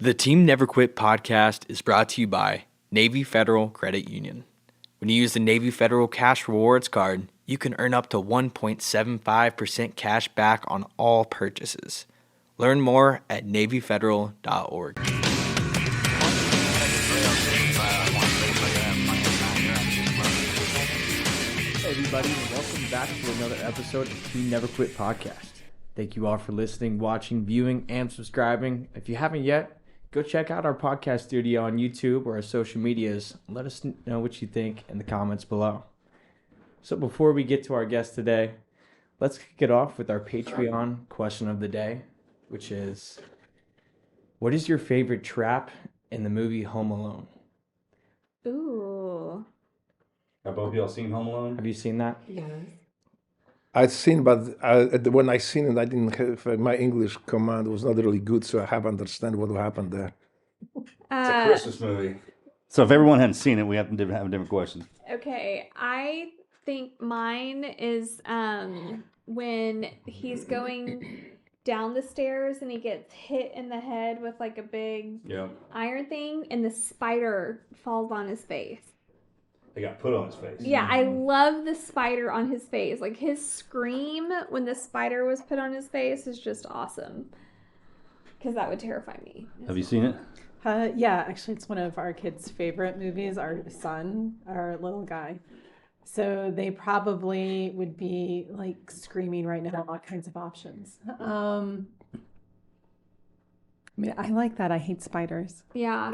The Team Never Quit podcast is brought to you by Navy Federal Credit Union. When you use the Navy Federal Cash Rewards card, you can earn up to 1.75% cash back on all purchases. Learn more at NavyFederal.org. Hey everybody, and welcome back to another episode of Team Never Quit podcast. Thank you all for listening, watching, viewing, and subscribing. If you haven't yet, go check out our podcast studio on YouTube or our social medias. Let us know what you think in the comments below. So before we get to our guest today, let's kick it off with our Patreon question of the day, which is, what is your favorite trap in the movie Home Alone? Ooh. Have both of y'all seen Home Alone? Have you seen that? Yes. I'd seen, but when I seen it, I didn't have my English command was not really good, so I have understand what happened there. It's a Christmas movie. So if everyone hadn't seen it, we have a different question. Okay, I think mine is when he's going down the stairs and he gets hit in the head with like a big iron thing and the spider falls on his face. They got put on his face. Yeah, I love the spider on his face. Like his scream when the spider was put on his face is just awesome. Because that would terrify me. Have you seen it? Yeah, actually, it's one of our kids' favorite movies. Our son, our little guy. So they probably would be like screaming right now, all kinds of options. I mean, I like that. I hate spiders. Yeah.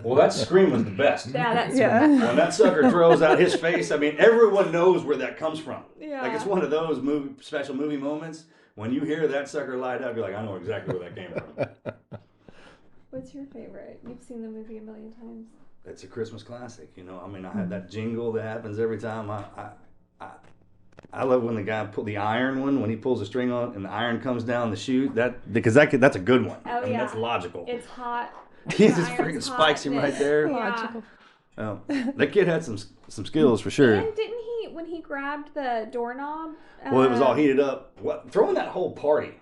Well, that scream was the best. Yeah, that's Yeah. When that sucker throws out his face, I mean, everyone knows where that comes from. Yeah. Like, it's one of those special movie moments. When you hear that sucker light up, you're like, I know exactly where that came from. What's your favorite? You've seen the movie a million times. It's a Christmas classic, you know. I mean, I have that jingle that happens every time. I love when the guy when he pulls the string on and the iron comes down the chute. That's a good one. Oh, I mean, yeah. that's logical. It's hot. He The just iron's freaking hot spikes him and right there. Yeah. Oh, that kid had some skills for sure. And didn't he, when he grabbed the doorknob? Well, it was all heated up. Throwing that whole party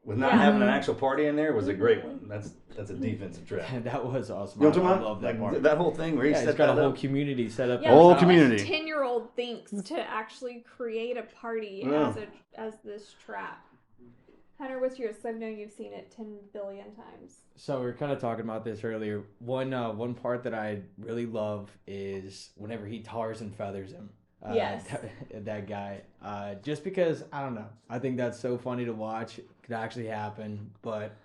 with not having an actual party in there was a great one. That's a defensive trap. That was awesome. You know what I'm I talking love about? that part. That whole thing where he Yeah, set he's got that a whole up. community set up. Yeah, Whole like, community. What 10-year-old thinks to actually create a party Yeah. as this trap. Hunter, what's yours? I know you've seen it 10 billion times. So we were kind of talking about this earlier. One part that I really love is whenever he tars and feathers him. Yes. That guy. Just because, I don't know. I think that's so funny to watch. It could actually happen. But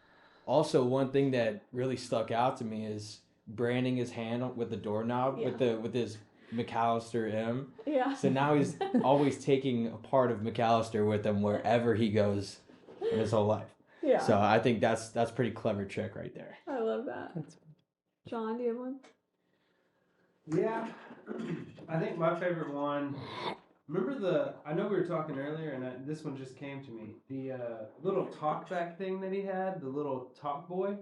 also one thing that really stuck out to me is branding his hand with the doorknob with his McAllister M. Yeah. So now he's always taking a part of McAllister with him wherever he goes in his whole life. Yeah. So I think that's pretty clever trick right there. I love that. John, do you have one? Yeah, I think my favorite one. Remember I know we were talking earlier, and this one just came to me. The little talkback thing that he had, the little talk boy.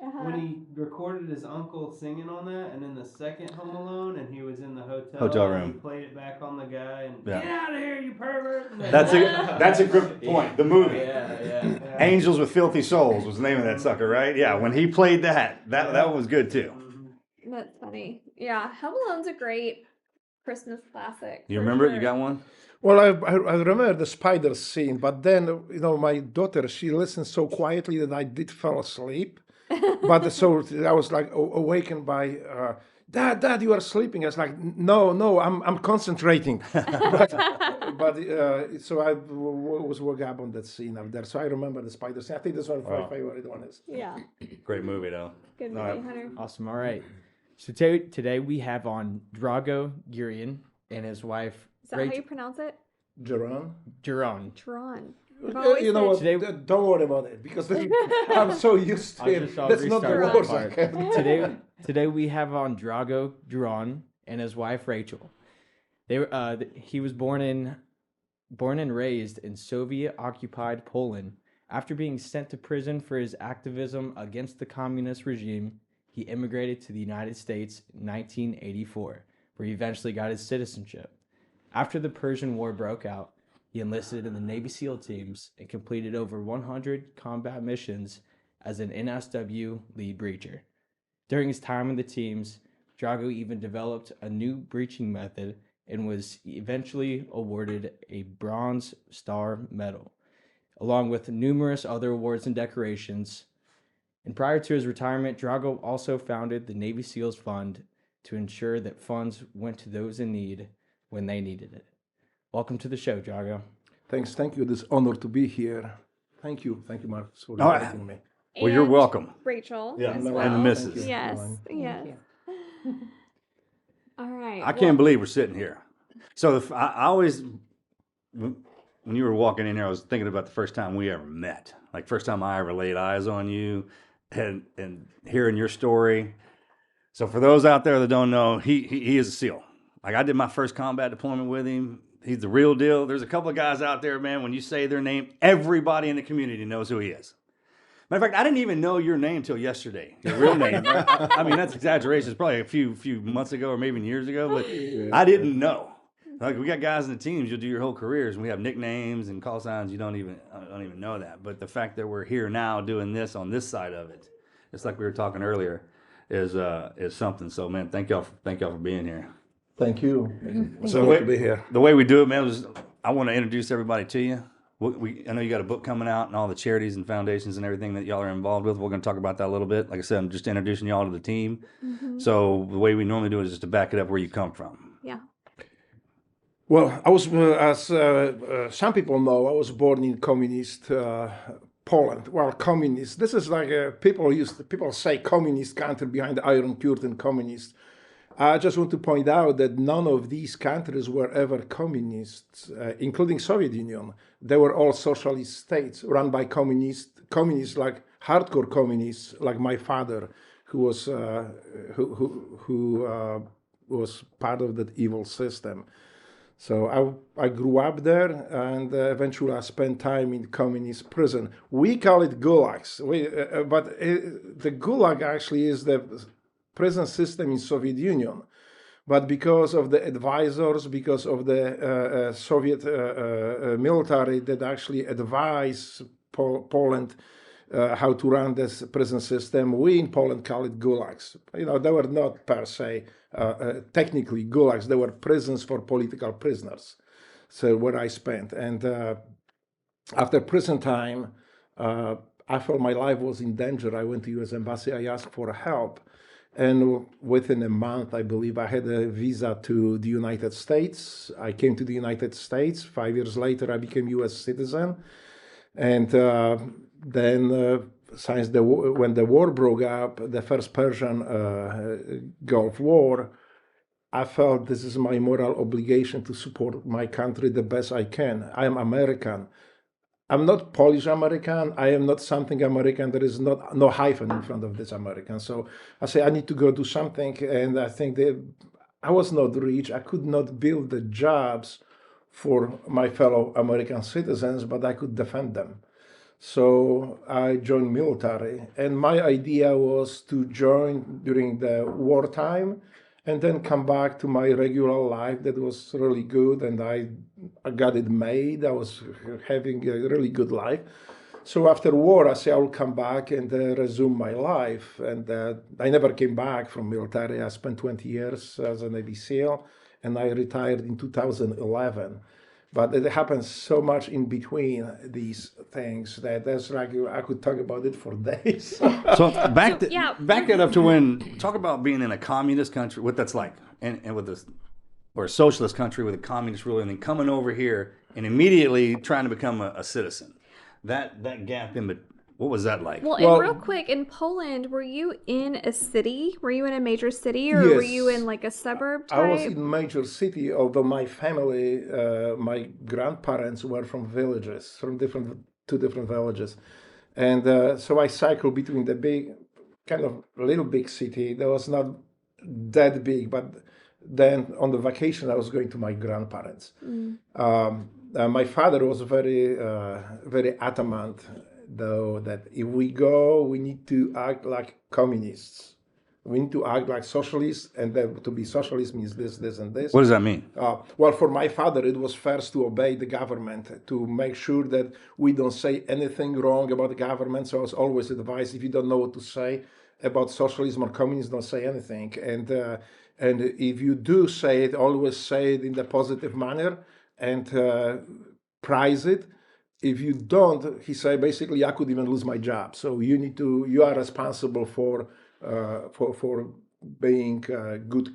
Uh-huh. When he recorded his uncle singing on that, and in the second Home Alone, and he was in the hotel Hotel and room. he played it back on the guy, and Yeah. get out of here, you pervert! That's a good point. The movie. Yeah. Angels with Filthy Souls was the name of that sucker, right? Yeah, when he played that one was good too. That's funny. Yeah, Home Alone's a great Christmas classic. You for remember it? sure. You got one? Well, I remember the spider scene, but then my daughter, she listened so quietly that I did fall asleep. But so I was like awakened by Dad, you are sleeping. I was like, no, I'm concentrating. but so I was woke up on that scene up there. So I remember the spider scene. I think that's one of my favorite ones. Yeah. Great movie, though. Good movie, Hunter. Awesome. All right. So today we have on Drago Dzieran and his wife Is that how you pronounce it? Dzieran. Dzieran. Tron. You know what? Today- Don't worry about it because I'm so used to it. That's not the restart words that I part. can. Today we have on Drago Dzieran and his wife Rachel. He was born and raised in Soviet-occupied Poland. After being sent to prison for his activism against the communist regime, he immigrated to the United States in 1984, where he eventually got his citizenship. After the Persian War broke out, he enlisted in the Navy SEAL teams and completed over 100 combat missions as an NSW lead breacher. During his time in the teams, Drago even developed a new breaching method and was eventually awarded a Bronze Star Medal, along with numerous other awards and decorations. And prior to his retirement, Drago also founded the Navy SEALs Fund to ensure that funds went to those in need when they needed it. Welcome to the show, Drago. Thanks. Thank you. It's an honor to be here. Thank you. Thank you, Marcus, for inviting me. Well, you're And welcome. Rachel. Yeah, as and well. the missus. Thank you. Yes. Caroline. Yes. All right. I can't believe we're sitting here. So I always, when you were walking in here, I was thinking about the first time we ever met. Like first time I ever laid eyes on you, and hearing your story. So for those out there that don't know, he is a SEAL. Like I did my first combat deployment with him. He's the real deal. There's a couple of guys out there, man, when you say their name, everybody in the community knows who he is. Matter of fact, I didn't even know your name till yesterday. Your real name. I mean, that's exaggeration. It's probably a few months ago or maybe even years ago, but I didn't know. Like we got guys in the teams, you'll do your whole careers, and we have nicknames and call signs. You don't even know that. But the fact that we're here now doing this on this side of it, it's like we were talking earlier, is something. So man, thank y'all for being here. Thank you. It's So an honor to be here. the way we do it, man, is I want to introduce everybody to you. I know you got a book coming out and all the charities and foundations and everything that y'all are involved with. We're going to talk about that a little bit. Like I said, I'm just introducing y'all to the team. So the way we normally do it is just to back it up where you come from. Yeah. Well, I was, as some people know, I was born in communist Poland. Well, communist. This is like people say communist country behind the Iron Curtain, communist. I just want to point out that none of these countries were ever communists, including Soviet Union. They were all socialist states run by communists like hardcore communists, like my father, who was was part of that evil system. So I grew up there, and eventually I spent time in communist prison. We call it gulags, but the gulag actually is the prison system in Soviet Union. But because of the advisors, because of the Soviet military that actually advise Poland how to run this prison system, we in Poland call it gulags. You know, they were not per se technically gulags. They were prisons for political prisoners. So where I spent. And after prison time, I felt my life was in danger. I went to U.S. Embassy. I asked for help. And within a month, I believe, I had a visa to the United States. I came to the United States. 5 years later, I became U.S. citizen. And then when the war broke up, the first Persian Gulf War, I felt this is my moral obligation to support my country the best I can. I am American. I'm not Polish American. I am not something American. There is no hyphen in front of this American. So I say I need to go do something. And I think that I was not rich. I could not build the jobs for my fellow American citizens, but I could defend them. So I joined military. And my idea was to join during the wartime and then come back to my regular life that was really good, and I got it made. I was having a really good life. So after war, I said I will come back and resume my life. And I never came back from military. I spent 20 years as a Navy SEAL, and I retired in 2011. But it happens so much in between these things that there's like I could talk about it for days. So back it up to when talk about being in a communist country, what that's like, and with this or a socialist country with a communist ruler, and then coming over here and immediately trying to become a citizen. That gap in what was that like? Well, and real quick, in Poland, were you in a city? Were you in a major city, or were you in like a suburb type? I was in a major city, although my family, my grandparents were from villages, from two different villages. And so I cycled between the big, kind of little big city that was not that big, but then on the vacation I was going to my grandparents. My father was very, very adamant, though, that if we go, we need to act like communists. We need to act like socialists, and then to be socialist means this, this, and this. What does that mean? Well, for my father, it was first to obey the government, to make sure that we don't say anything wrong about the government. So I was always advised, if you don't know what to say about socialism or communism, don't say anything. And if you do say it, always say it in the positive manner and prize it. If you don't, he said, basically, I could even lose my job. So you are responsible for being good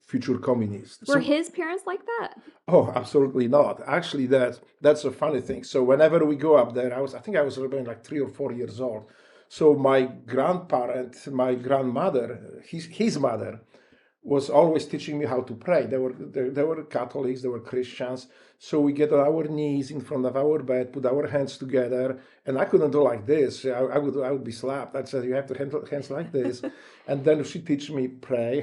future communists. Were his parents like that? Oh, absolutely not. Actually, that's a funny thing. So whenever we go up there, I think I was around like 3 or 4 years old. So my grandparent, my grandmother, his mother, was always teaching me how to pray. They were Catholics, they were Christians. So we get on our knees in front of our bed, put our hands together, and I couldn't do like this. I would be slapped. I said, you have to handle hands like this. And then she teach me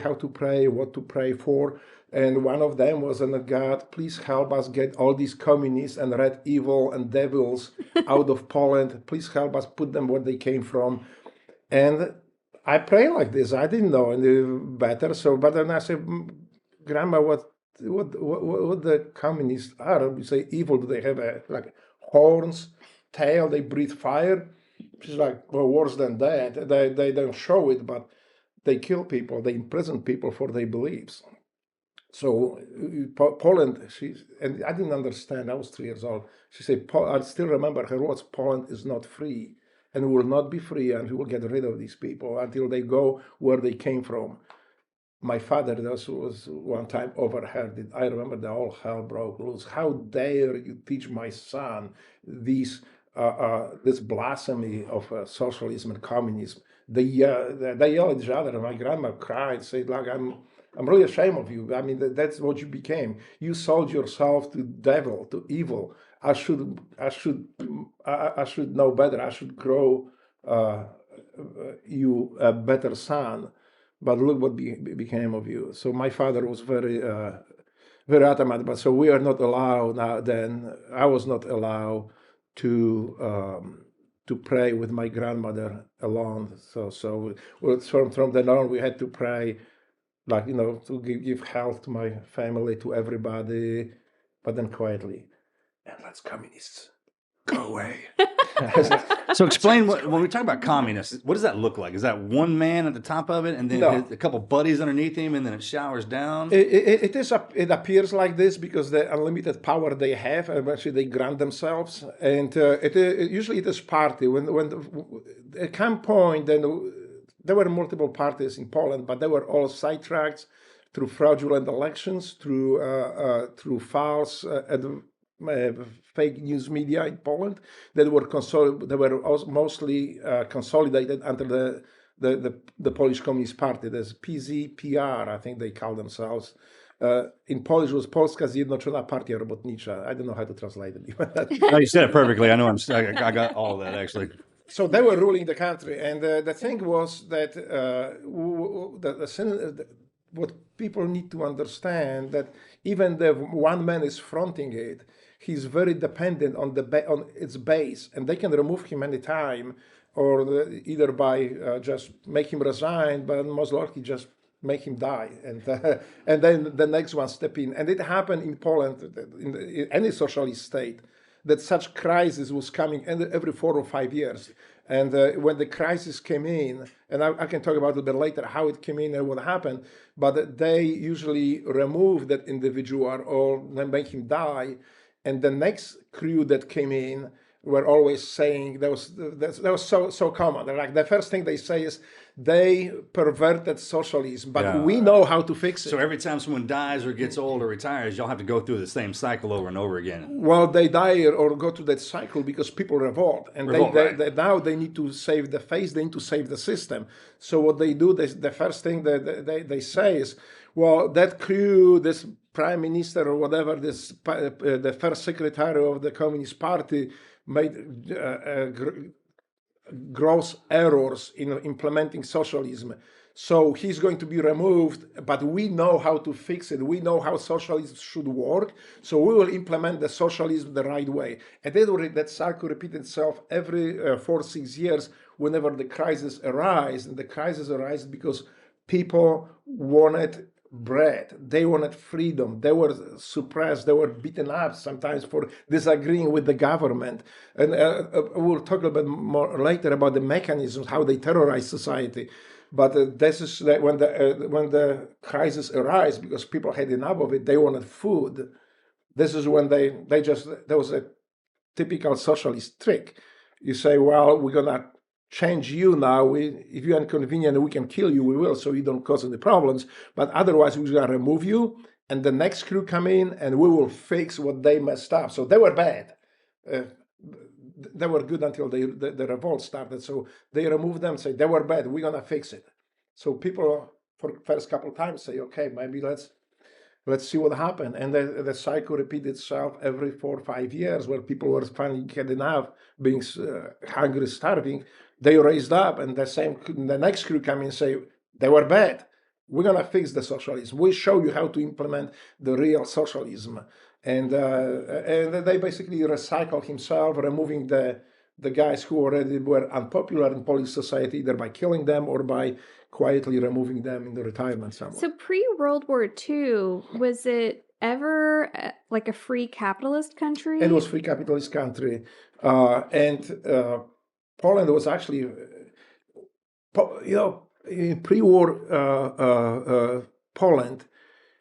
how to pray, what to pray for. And one of them was, God, please help us get all these communists and red evil and devils out of Poland. Please help us put them where they came from. And I pray like this. I didn't know any better. So, but then I said, Grandma, what the communists are? You say evil. Do they have like horns, tail? They breathe fire. She's like, well, worse than that. They don't show it, but they kill people. They imprison people for their beliefs. So Poland, and I didn't understand. I was 3 years old. She said, I still remember her words. Poland is not free. And will not be free, and we will get rid of these people until they go where they came from. My father was one time overheard it. I remember the whole hell broke loose. How dare you teach my son this blasphemy of socialism and communism? They yell at each other, and my grandma cried, said, "Like I'm really ashamed of you. I mean, that's what you became. You sold yourself to devil, to evil. I should know better. I should grow you a better son. But look what became of you." So my father was very adamant. But so we are not allowed then. I was not allowed to pray with my grandmother alone. So from then on we had to pray, like to give health to my family, to everybody, but then quietly. And let's communists go away. So explain when we talk about communists, what does that look like? Is that one man at the top of it, and then a couple buddies underneath him, and then it showers down? It appears like this because the unlimited power they have, actually they grant themselves, and usually it is party. When at some point, then there were multiple parties in Poland, but they were all sidetracked through fraudulent elections, through false. Fake news media in Poland that were mostly consolidated under the Polish Communist Party. There's PZPR, I think they call themselves. In Polish it was Polska Zjednoczona Partia Robotnicza. I don't know how to translate it. No, you said it perfectly. I know. I got all of that actually. So they were ruling the country, and the thing was that what people need to understand that even the one man is fronting it, he's very dependent on its base, and they can remove him anytime, or either by just make him resign, but most likely just make him die, and then the next one step in. And it happened in Poland, in any socialist state, that such crisis was coming every 4 or 5 years. And when the crisis came in, and I can talk about it a bit later, how it came in and what happened, but they usually remove that individual or make him die. And the next crew that came in were always saying, that was so common. Like the first thing they say is, they perverted socialism, but we know how to fix it. So every time someone dies or gets old or retires, y'all have to go through the same cycle over and over again. Well, they die or go through that cycle because people revolt. And now they need to save the face, they need to save the system. So what they do, the first thing that they say is, well, that crew, this prime minister or whatever, the first secretary of the Communist Party made gross errors in implementing socialism. So he's going to be removed, but we know how to fix it. We know how socialism should work. So we will implement the socialism the right way. And that cycle repeats itself every 4 or 6 years whenever the crisis arises. And the crisis arises because people wanted bread. They wanted freedom. They were suppressed. They were beaten up sometimes for disagreeing with the government. And we'll talk a bit more later about the mechanisms, how they terrorize society. But this is when the crisis arises, because people had enough of it. They wanted food. This is when there was a typical socialist trick. You say, well, we're gonna change you now. If you're inconvenient, we can kill you. We will, so you don't cause any problems. But otherwise, we're gonna remove you, and the next crew come in, and we will fix what they messed up. So they were bad. They were good until the revolt started. So they removed them, say they were bad. We're gonna fix it. So people, for the first couple of times, say, okay, maybe let's see what happened. And the cycle repeated itself every 4 or 5 years, where people were finally had enough, being hungry, starving. They raised up, and the next crew come in and say, they were bad. We're going to fix the socialism. We show you how to implement the real socialism. And they basically recycle himself, removing the guys who already were unpopular in Polish society, either by killing them or by quietly removing them in the retirement somewhere. So pre-World War II, was it ever like a free capitalist country? It was a free capitalist country. And Poland was actually, in pre-war Poland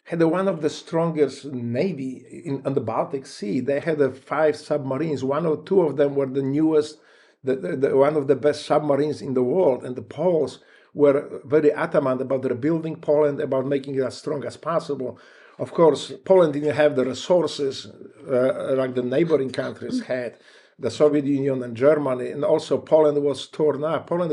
had one of the strongest navy on the Baltic Sea. They had 5 submarines. 1 or 2 of them were the newest, one of the best submarines in the world. And the Poles were very adamant about rebuilding Poland, about making it as strong as possible. Of course, Poland didn't have the resources like the neighboring countries had, the Soviet Union and Germany, and also Poland was torn up. Poland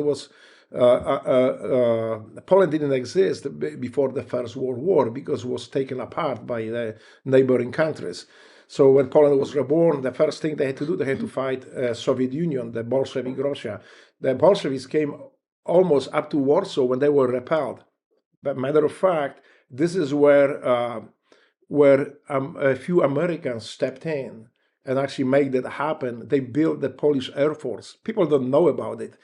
didn't exist before the First World War because it was taken apart by the neighboring countries. So when Poland was reborn, the first thing they had to do, they had to fight Soviet Union, the Bolshevik Russia. The Bolsheviks came almost up to Warsaw when they were repelled. But matter of fact, this is where a few Americans stepped in and actually made that happen. They built the Polish Air Force. People don't know about it.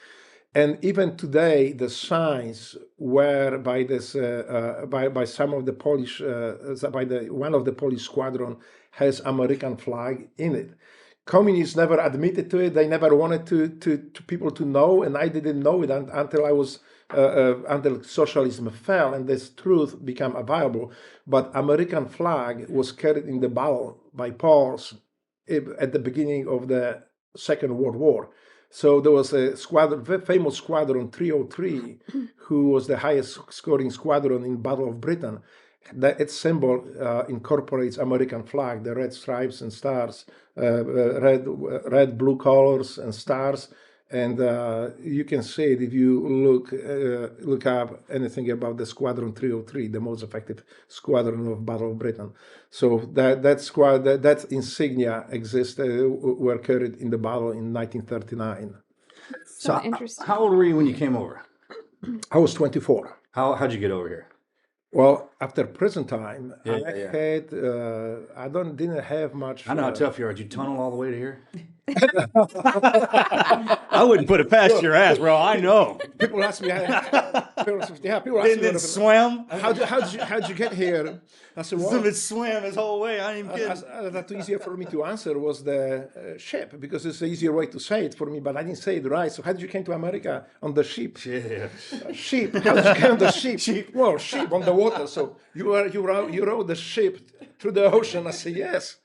And even today, the signs were by this by some of the Polish one of the Polish squadron has American flag in it. Communists never admitted to it. They never wanted to people to know, and I didn't know it until socialism fell and this truth became available. But American flag was carried in the battle by Poles at the beginning of the Second World War. So there was a squadron, very famous squadron 303, who was the highest scoring squadron in Battle of Britain. Its symbol incorporates American flag, the red stripes and stars, red, blue colors and stars. And you can see it if you look up anything about the Squadron 303, the most effective squadron of Battle of Britain. So that insignia were carried in the battle in 1939. So interesting. How old were you when you came over? I was 24. How'd you get over here? Well, after prison time, Yeah. I didn't have much. I know how tough you are. Did you tunnel all the way to here? I wouldn't put it past your ass, bro. I know. People ask me, people ask me, swam? how'd you get here? I said, well, It swam his whole way. I ain't even kidding. That's easier for me to answer was the ship, because it's the easier way to say it for me, but I didn't say it right. So how did you came to America on the ship? Yeah. Ship. How did you get on the ship? Well, ship on the water. So you rode the ship through the ocean. I said, yes.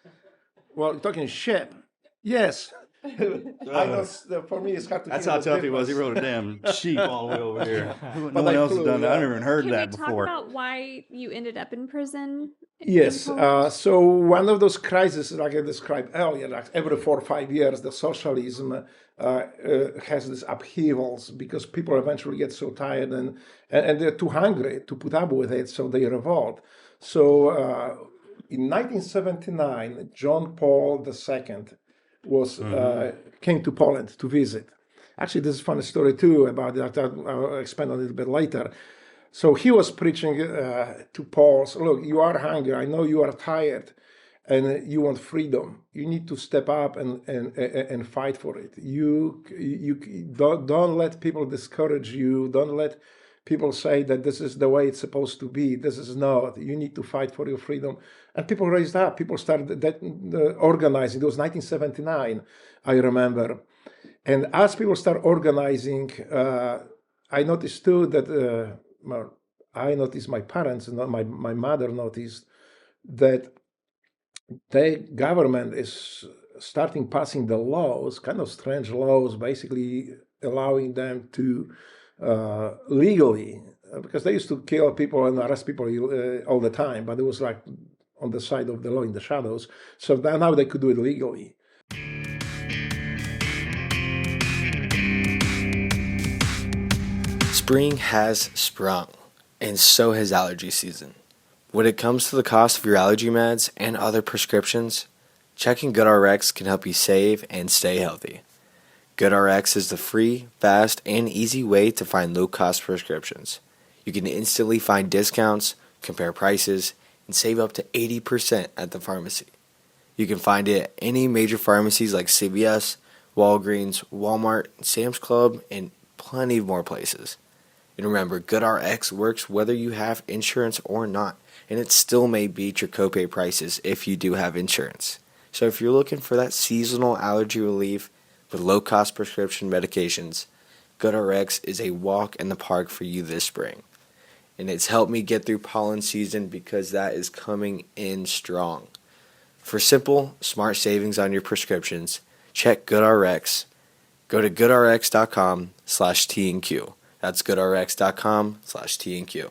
Well, you're talking ship. Yes. I know for me it's hard to. That's how tough he was. He rode a damn sheep all the way over here. No But one I else has flew, done that. I never even heard Can that we talk before. about why you ended up in prison? Yes. So one of those crises, like I described earlier, like every 4 or 5 years, the socialism has these upheavals because people eventually get so tired and they're too hungry to put up with it, so they revolt. So in 1979, John Paul II came to Poland to visit. Actually, this is a funny story too about that. I'll expand a little bit later. So he was preaching to Poles, look, you are hungry. I know you are tired and you want freedom. You need to step up and fight for it. You don't let people discourage you. Don't let people say that this is the way it's supposed to be. This is not. You need to fight for your freedom. And people raised up. People started organizing. It was 1979, I remember. And as people start organizing, I noticed too that, I noticed my parents, my mother noticed that the government is starting passing the laws, kind of strange laws, basically allowing them to legally, because they used to kill people and arrest people all the time, but it was like on the side of the law in the shadows. So now they could do it legally. Spring has sprung, and so has allergy season. When it comes to the cost of your allergy meds and other prescriptions, checking GoodRx can help you save and stay healthy. GoodRx is the free, fast, and easy way to find low-cost prescriptions. You can instantly find discounts, compare prices, and save up to 80% at the pharmacy. You can find it at any major pharmacies like CVS, Walgreens, Walmart, Sam's Club, and plenty more places. And remember, GoodRx works whether you have insurance or not, and it still may beat your copay prices if you do have insurance. So if you're looking for that seasonal allergy relief with low-cost prescription medications, GoodRx is a walk in the park for you this spring. And it's helped me get through pollen season because that is coming in strong. For simple, smart savings on your prescriptions, check GoodRx. Go to goodrx.com/TNQ. That's goodrx.com/TNQ.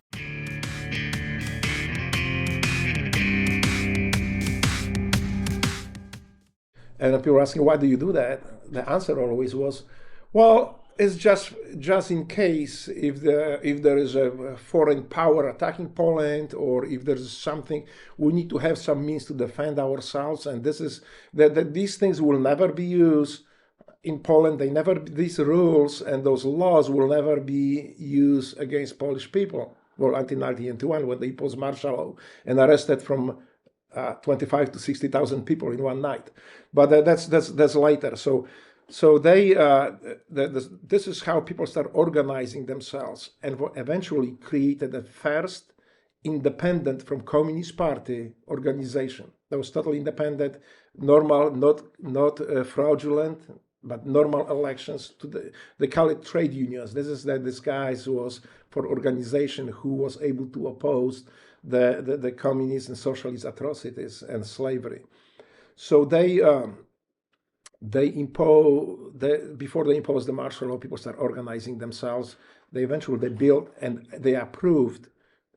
And people were asking, why do you do that? The answer always was, well, it's just in case if there is a foreign power attacking Poland, or if there's something, we need to have some means to defend ourselves. And this is that these things will never be used in Poland. These rules and those laws will never be used against Polish people. Well, until 1991, when they imposed martial law and arrested from 25 to 60,000 people in one night. But that's later. So they this is how people start organizing themselves, and eventually created the first independent from Communist Party organization. That was totally independent, normal, not fraudulent, but normal elections. They call it trade unions. This guy who was for organization who was able to oppose the communist and socialist atrocities and slavery. So before they imposed the martial law, people start organizing themselves. They built and they approved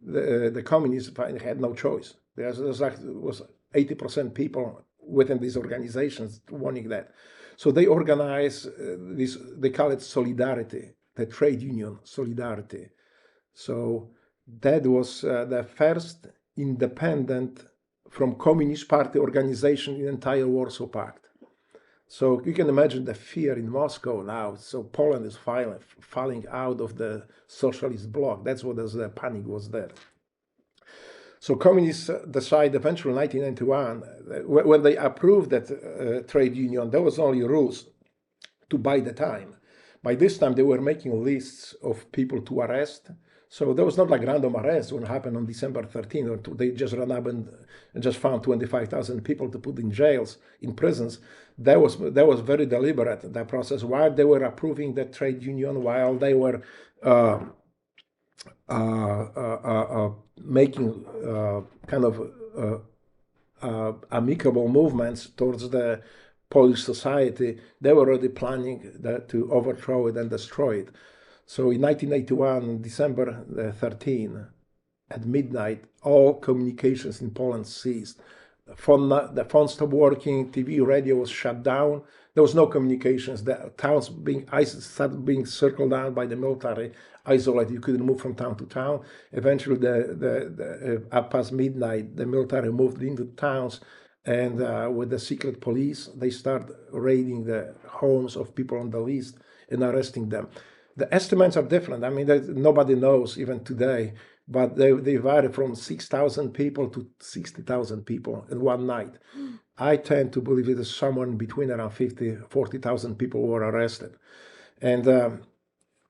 the communists. Had no choice. There was 80% people within these organizations wanting that. So they organize this. They call it solidarity, the trade union solidarity. So that was the first independent from Communist Party organization in the entire Warsaw Pact. So you can imagine the fear in Moscow now. So Poland is falling out of the socialist bloc. That's what the panic was there. So communists decide eventually in 1991, when they approved that trade union, there was only rules to buy the time. By this time, they were making lists of people to arrest. So there was not like random arrests when it happened on December 13, or they just ran up and just found 25,000 people to put in jails, in prisons. That was very deliberate, that process. While they were approving the trade union, while they were making kind of amicable movements towards the Polish society, they were already planning to overthrow it and destroy it. So in 1981, December 13, at midnight, all communications in Poland ceased. The phone stopped working, TV, radio was shut down. There was no communications. The towns started being circled down by the military, isolated. You couldn't move from town to town. Eventually, up past midnight, the military moved into towns, and with the secret police, they start raiding the homes of people on the list and arresting them. The estimates are different. I mean, nobody knows even today, but they vary from 6,000 people to 60,000 people in one night. I tend to believe it is somewhere between around 40,000 people who were arrested. And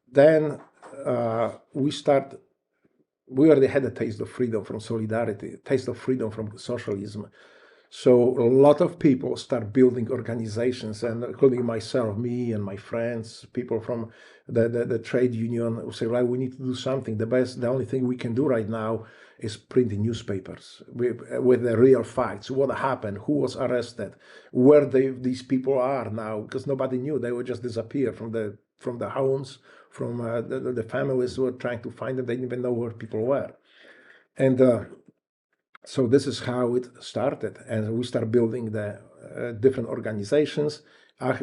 then we already had a taste of freedom from solidarity, taste of freedom from socialism. So a lot of people start building organizations, and including myself, me and my friends, people from the trade union who say, right, we need to do something. The only thing we can do right now is printing newspapers with the real facts, what happened, who was arrested, where these people are now, because nobody knew. They would just disappear from the homes, from the families who were trying to find them. They didn't even know where people were. And so this is how it started, and we start building the different organizations. I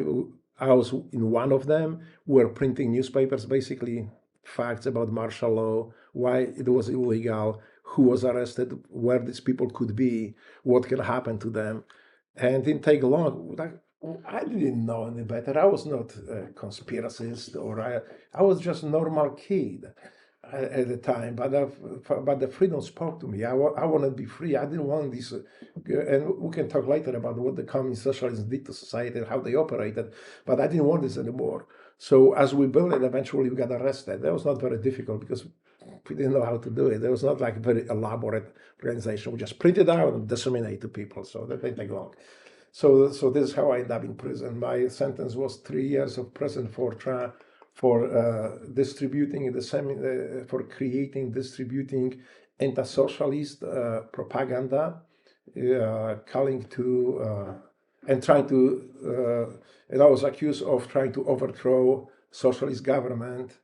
was in one of them. We're printing newspapers, basically facts about martial law, why it was illegal, who was arrested, where these people could be, what can happen to them. And it didn't take long. I didn't know any better. I was not a conspiracist, or I was just a normal kid at the time, but the freedom spoke to me. I wanted to be free. I didn't want this, and we can talk later about what the communist socialism did to society and how they operated, but I didn't want this anymore. So as we built it, eventually we got arrested. That was not very difficult because we didn't know how to do it. There was not like a very elaborate organization. We just printed out and disseminate to people, so that didn't take long. So this is how I ended up in prison. My sentence was 3 years of prison for distributing for creating, distributing anti-socialist propaganda, calling to and trying to. And I was accused of trying to overthrow socialist government,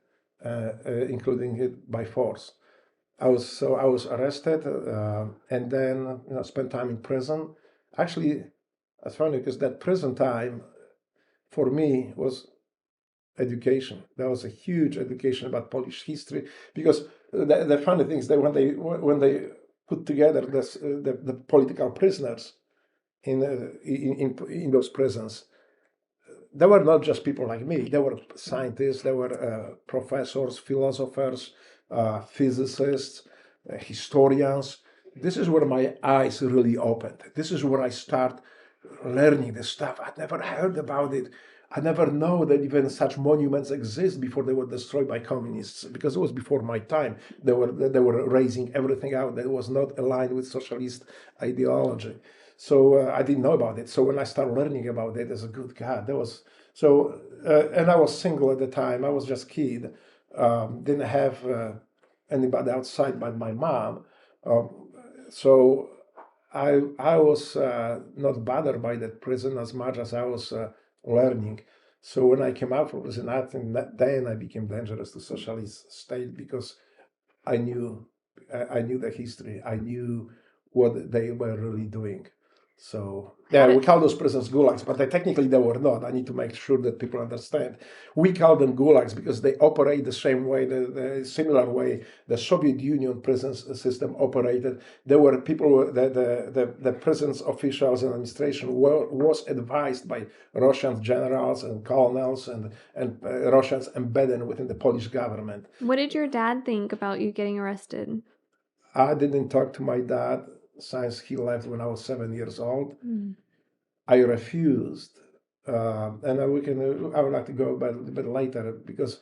including it by force. I was arrested and then spent time in prison. Actually, it's funny because that prison time for me was education. There was a huge education about Polish history, because the funny thing is that when they put together the political prisoners in those prisons, they were not just people like me. They were scientists, they were professors, philosophers, physicists, historians. This is where my eyes really opened. This is where I start learning this stuff. I'd never heard about it. I never know that even such monuments exist before they were destroyed by communists, because it was before my time. They were raising everything out that was not aligned with socialist ideology. So I didn't know about it. So when I started learning about it, as a good God, that was so. And I was single at the time. I was just a kid. Didn't have anybody outside but my mom. So I was not bothered by that prison as much as I was learning. So when I came out from prison, I think that then I became dangerous to socialist state, because I knew the history. I knew what they were really doing. So yeah, we call those prisons gulags, but technically they were not. I need to make sure that people understand. We call them gulags because they operate the same way, the similar way the Soviet Union prison system operated. There were people, the prisons officials and administration was advised by Russian generals and colonels and Russians embedded within the Polish government. What did your dad think about you getting arrested? I didn't talk to my dad since he left when I was 7 years old. I refused, and I would like to go about it a little bit later, because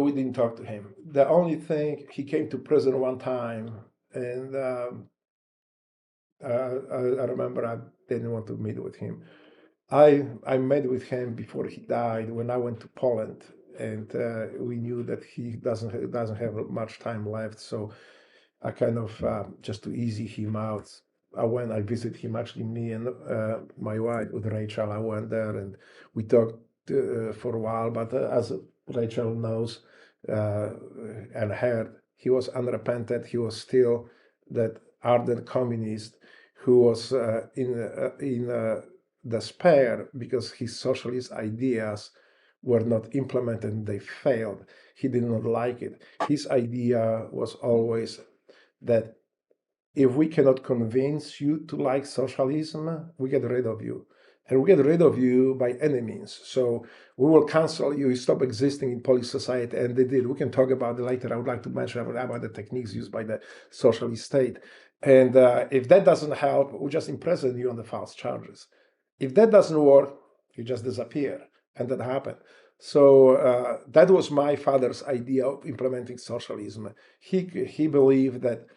we didn't talk to him. The only thing, he came to prison one time, and I remember I didn't want to meet with him. I met with him before he died when I went to Poland, and we knew that he doesn't have much time left. So I kind of just to easy him out. I visited him, actually, me and my wife with Rachel. I went there and we talked for a while. But as Rachel knows and heard, he was unrepentant. He was still that ardent communist who was in despair because his socialist ideas were not implemented and they failed. He did not like it. His idea was always that if we cannot convince you to like socialism, we get rid of you. And we get rid of you by any means. So we will cancel you, you stop existing in Polish society. And they did. We can talk about it later. I would like to mention about the techniques used by the socialist state. And if that doesn't help, we just imprison you on the false charges. If that doesn't work, you just disappear. And that happened. So that was my father's idea of implementing socialism. He believed that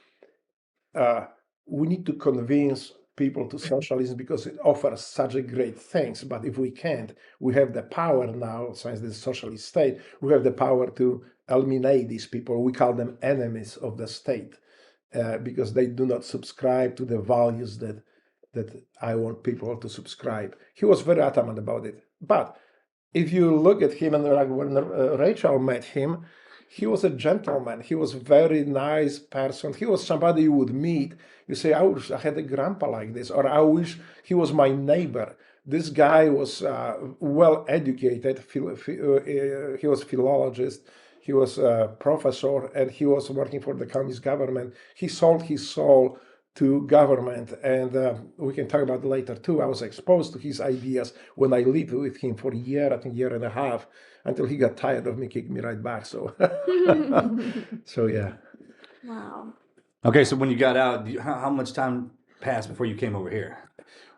we need to convince people to socialism because it offers such a great things. But if we can't, we have the power now, since the socialist state, we have the power to eliminate these people. We call them enemies of the state because they do not subscribe to the values that I want people to subscribe. He was very adamant about it. But if you look at him, and like when Rachel met him, he was a gentleman. He was a very nice person. He was somebody you would meet. You say, I wish I had a grandpa like this, or I wish he was my neighbor. This guy was well educated. He was a philologist. He was a professor, and he was working for the communist government. He sold his soul to government, and we can talk about it later too. I was exposed to his ideas when I lived with him for a year, I think year and a half, until he got tired of me, kicked me right back. So, so yeah. Wow. Okay, so when you got out, how much time passed before you came over here?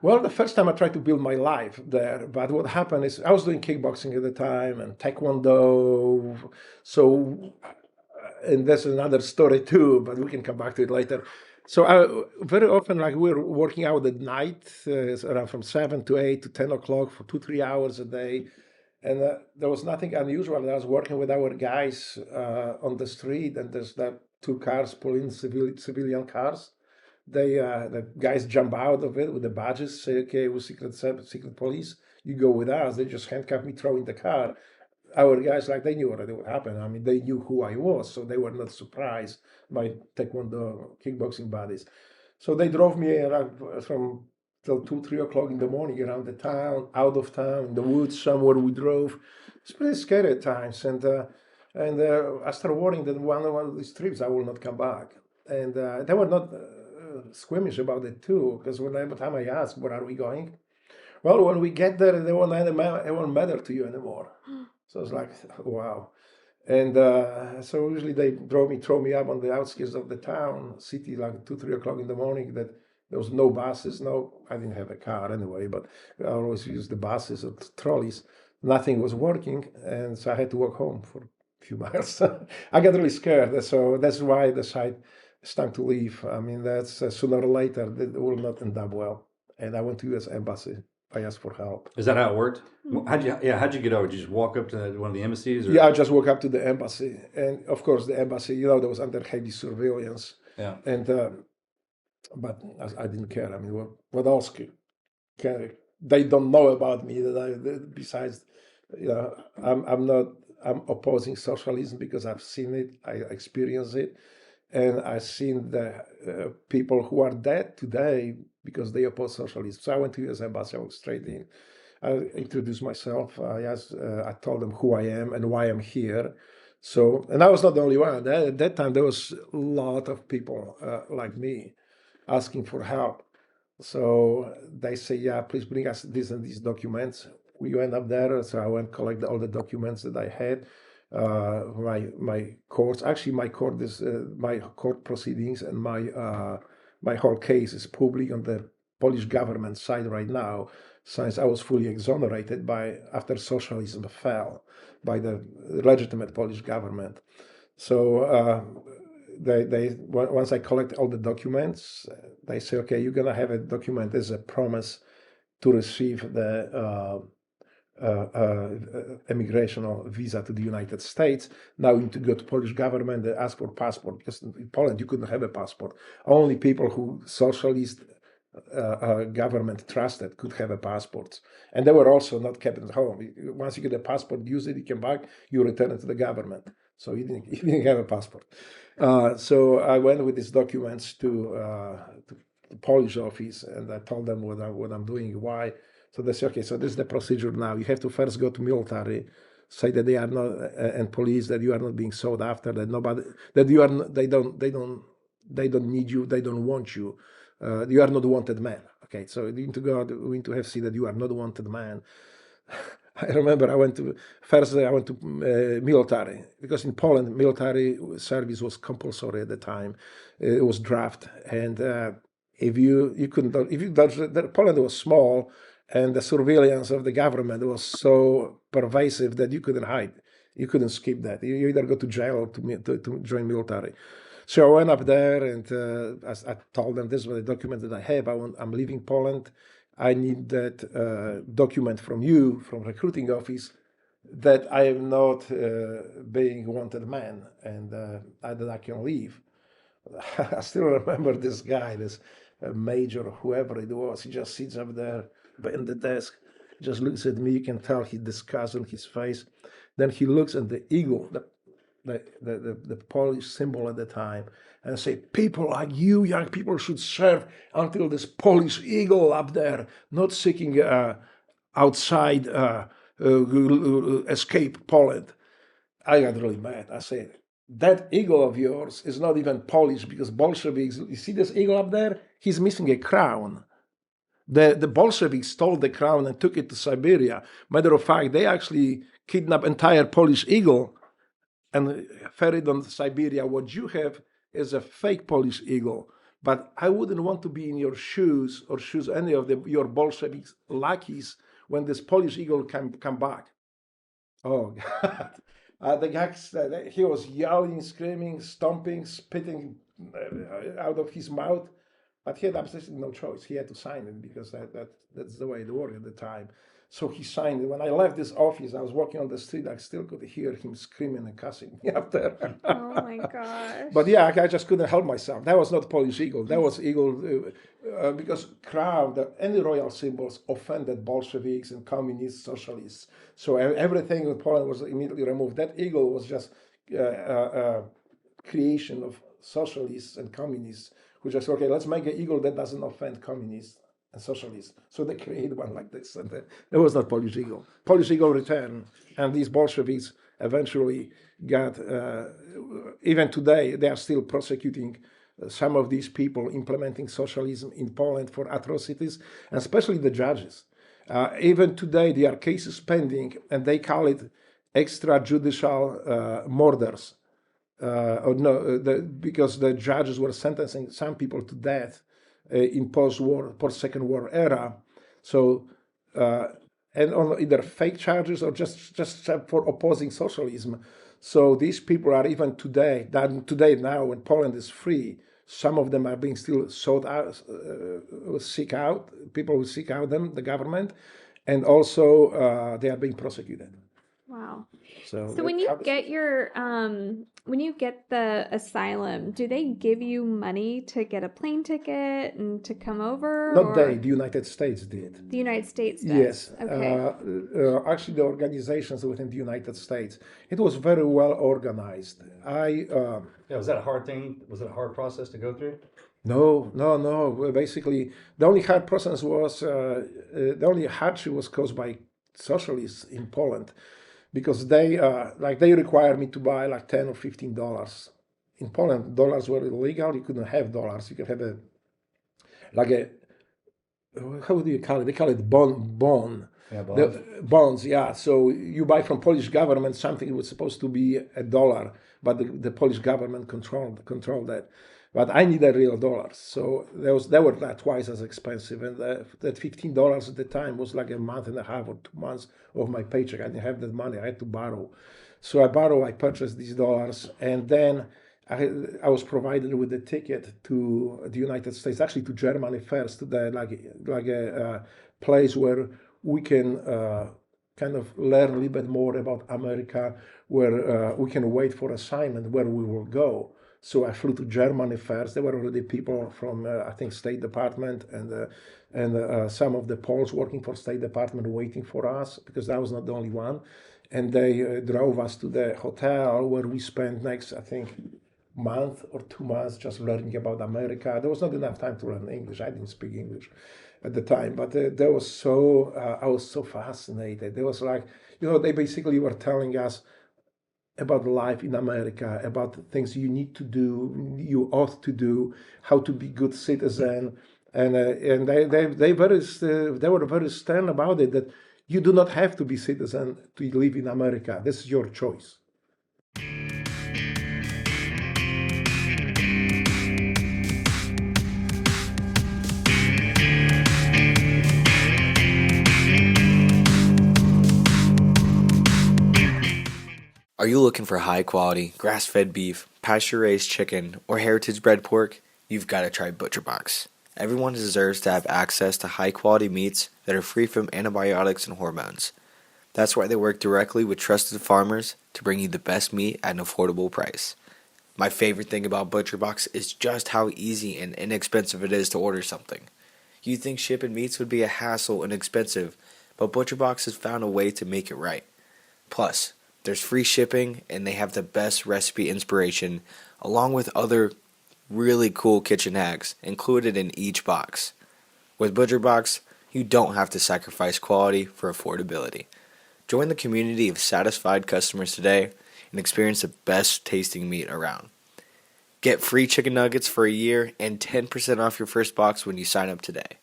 Well, the first time I tried to build my life there, but what happened is I was doing kickboxing at the time and taekwondo. So, and that's another story too, but we can come back to it later. So very often, like we were working out at night, around from 7 to 8 to 10 o'clock for 2-3 hours a day. And there was nothing unusual. I was working with our guys on the street, and there's that 2 cars pulling civilian cars. The guys jump out of it with the badges, say, okay, we're secret police, you go with us. They just handcuff me, throw in the car. Our guys, like, they knew already what happened. I mean, they knew who I was, so they were not surprised by taekwondo, kickboxing buddies. So they drove me around from till 2-3 o'clock in the morning around the town, out of town, in the woods somewhere we drove. It's pretty scary at times. And I started worrying that one of these trips I will not come back. And they were not squeamish about it too, because every time I asked, where are we going? Well, when we get there, it won't matter to you anymore. So it's like, wow. And so usually they throw me up on the outskirts of the town, city, like 2-3 o'clock in the morning. That there was no buses. I didn't have a car anyway, but I always used the buses or trolleys. Nothing was working, and so I had to walk home for a few miles. I got really scared, so that's why I decided it's time to leave. I mean, that's sooner or later it will not end up well. And I went to U.S. Embassy. I asked for help. Is that how it worked? How'd you get over? Did you just walk up to one of the embassies? Or? Yeah, I just walked up to the embassy, and of course the embassy, there was under heavy surveillance. Yeah. And but I didn't care. I mean, what else can they don't know about me besides, I'm opposing socialism because I've seen it, I experienced it, and I've seen the people who are dead today because they oppose socialism. So I went to U.S. Embassy, I went straight in. I introduced myself. I told them who I am and why I'm here. So, and I was not the only one. At that time, there was a lot of people like me asking for help. So they say, yeah, please bring us these and these documents. We went up there, so I went collect all the documents that I had. My courts, actually, my court proceedings and my whole case is public on the Polish government side right now, since I was fully exonerated after socialism fell by the legitimate Polish government. So they once I collect all the documents, they say, okay, you're gonna have a document as a promise to receive the immigration or visa to the United States. Now you need to go to Polish government and ask for passport, because in Poland you couldn't have a passport. Only people who socialist government trusted could have a passport, and they were also not kept at home. Once you get a passport, use it, you come back, you return it to the government. So you didn't have a passport. So I went with these documents to the Polish office, and I told them what I'm doing, why. So they say, okay, so this is the procedure now. You have to first go to military, say that they are not, and police, that you are not being sought after, that nobody, that you are, they don't need you, they don't want you. You are not a wanted man. Okay, so you need to go. We need to have seen that you are not a wanted man. I remember I went to military, because in Poland military service was compulsory at the time. It was draft, and if you couldn't, Poland was small, and the surveillance of the government was so pervasive that you couldn't hide. You couldn't skip that. You either go to jail or to join military. So I went up there and I told them this was the document that I have. I'm leaving Poland. I need that document from you, from recruiting office, that I am not being wanted man and that I can leave. I still remember this guy, this major or whoever it was. He just sits up there behind the desk, just looks at me. You can tell he disgust on his face. Then he looks at the eagle, the Polish symbol at the time, and say, people like you, young people, should serve until this Polish eagle up there, not seeking outside escape Poland. I got really mad. I said, that eagle of yours is not even Polish, because Bolsheviks, you see this eagle up there? He's missing a crown. The Bolsheviks stole the crown and took it to Siberia. Matter of fact, they actually kidnapped entire Polish eagle and ferried on to Siberia. What you have is a fake Polish eagle. But I wouldn't want to be in your shoes or shoes any of your Bolshevik lackeys when this Polish eagle come back. Oh, God. The guy, he was yelling, screaming, stomping, spitting out of his mouth. But he had absolutely no choice. He had to sign it because that's the way it worked at the time. So he signed it. When I left this office, I was walking on the street. I still could hear him screaming and cussing me up there. Oh my gosh. But yeah, I just couldn't help myself. That was not Polish eagle. That was eagle because crown, any royal symbols offended Bolsheviks and communists, socialists. So everything in Poland was immediately removed. That eagle was just creation of socialists and communists who just, okay, let's make an eagle that doesn't offend communists and socialists. So they created one like this. And it was not Polish eagle. Polish eagle returned. And these Bolsheviks eventually got, even today, they are still prosecuting some of these people implementing socialism in Poland for atrocities, and especially the judges. Even today, there are cases pending, and they call it extrajudicial murders. Because the judges were sentencing some people to death in post-Second War era. So, and on either fake charges or just for opposing socialism. So these people are even today now when Poland is free, some of them are being still sought out, people who seek out them, the government, and also they are being prosecuted. Wow. So when you get when you get the asylum, do they give you money to get a plane ticket and to come over? Not they, the United States did. The United States does? Yes. Okay. Actually, the organizations within the United States, it was very well organized. Was that a hard thing? Was it a hard process to go through? No. Basically, the only hard process was, the only hardship was caused by socialists in Poland, because they required me to buy like $10 or $15. In Poland, dollars were illegal. You couldn't have dollars. You could have how do you call it? They call it bond. Yeah, bonds. Bonds, yeah. So you buy from Polish government something that was supposed to be $1, but the Polish government controlled that. But I needed real dollars, so they were like twice as expensive, and that $15 at the time was like a month and a half or 2 months of my paycheck. I didn't have that money; I had to borrow. So I purchased these dollars, and then I was provided with a ticket to the United States, actually to Germany first, to the like a place where we can kind of learn a little bit more about America, where we can wait for assignment where we will go. So I flew to Germany first. There were already people from, I think, State Department and some of the Poles working for State Department waiting for us, because I was not the only one. And they drove us to the hotel where we spent next, I think, month or 2 months just learning about America. There was not enough time to learn English. I didn't speak English at the time, but I was so fascinated. There was like, they basically were telling us about life in America, about the things you need to do, you ought to do, how to be good citizen, and they were very stern about it, that you do not have to be citizen to live in America. This is your choice. Are you looking for high quality, grass-fed beef, pasture-raised chicken, or heritage-bred pork? You've got to try ButcherBox. Everyone deserves to have access to high-quality meats that are free from antibiotics and hormones. That's why they work directly with trusted farmers to bring you the best meat at an affordable price. My favorite thing about ButcherBox is just how easy and inexpensive it is to order something. You'd think shipping meats would be a hassle and expensive, but ButcherBox has found a way to make it right. Plus, there's free shipping, and they have the best recipe inspiration, along with other really cool kitchen hacks included in each box. With ButcherBox, you don't have to sacrifice quality for affordability. Join the community of satisfied customers today and experience the best tasting meat around. Get free chicken nuggets for a year and 10% off your first box when you sign up today.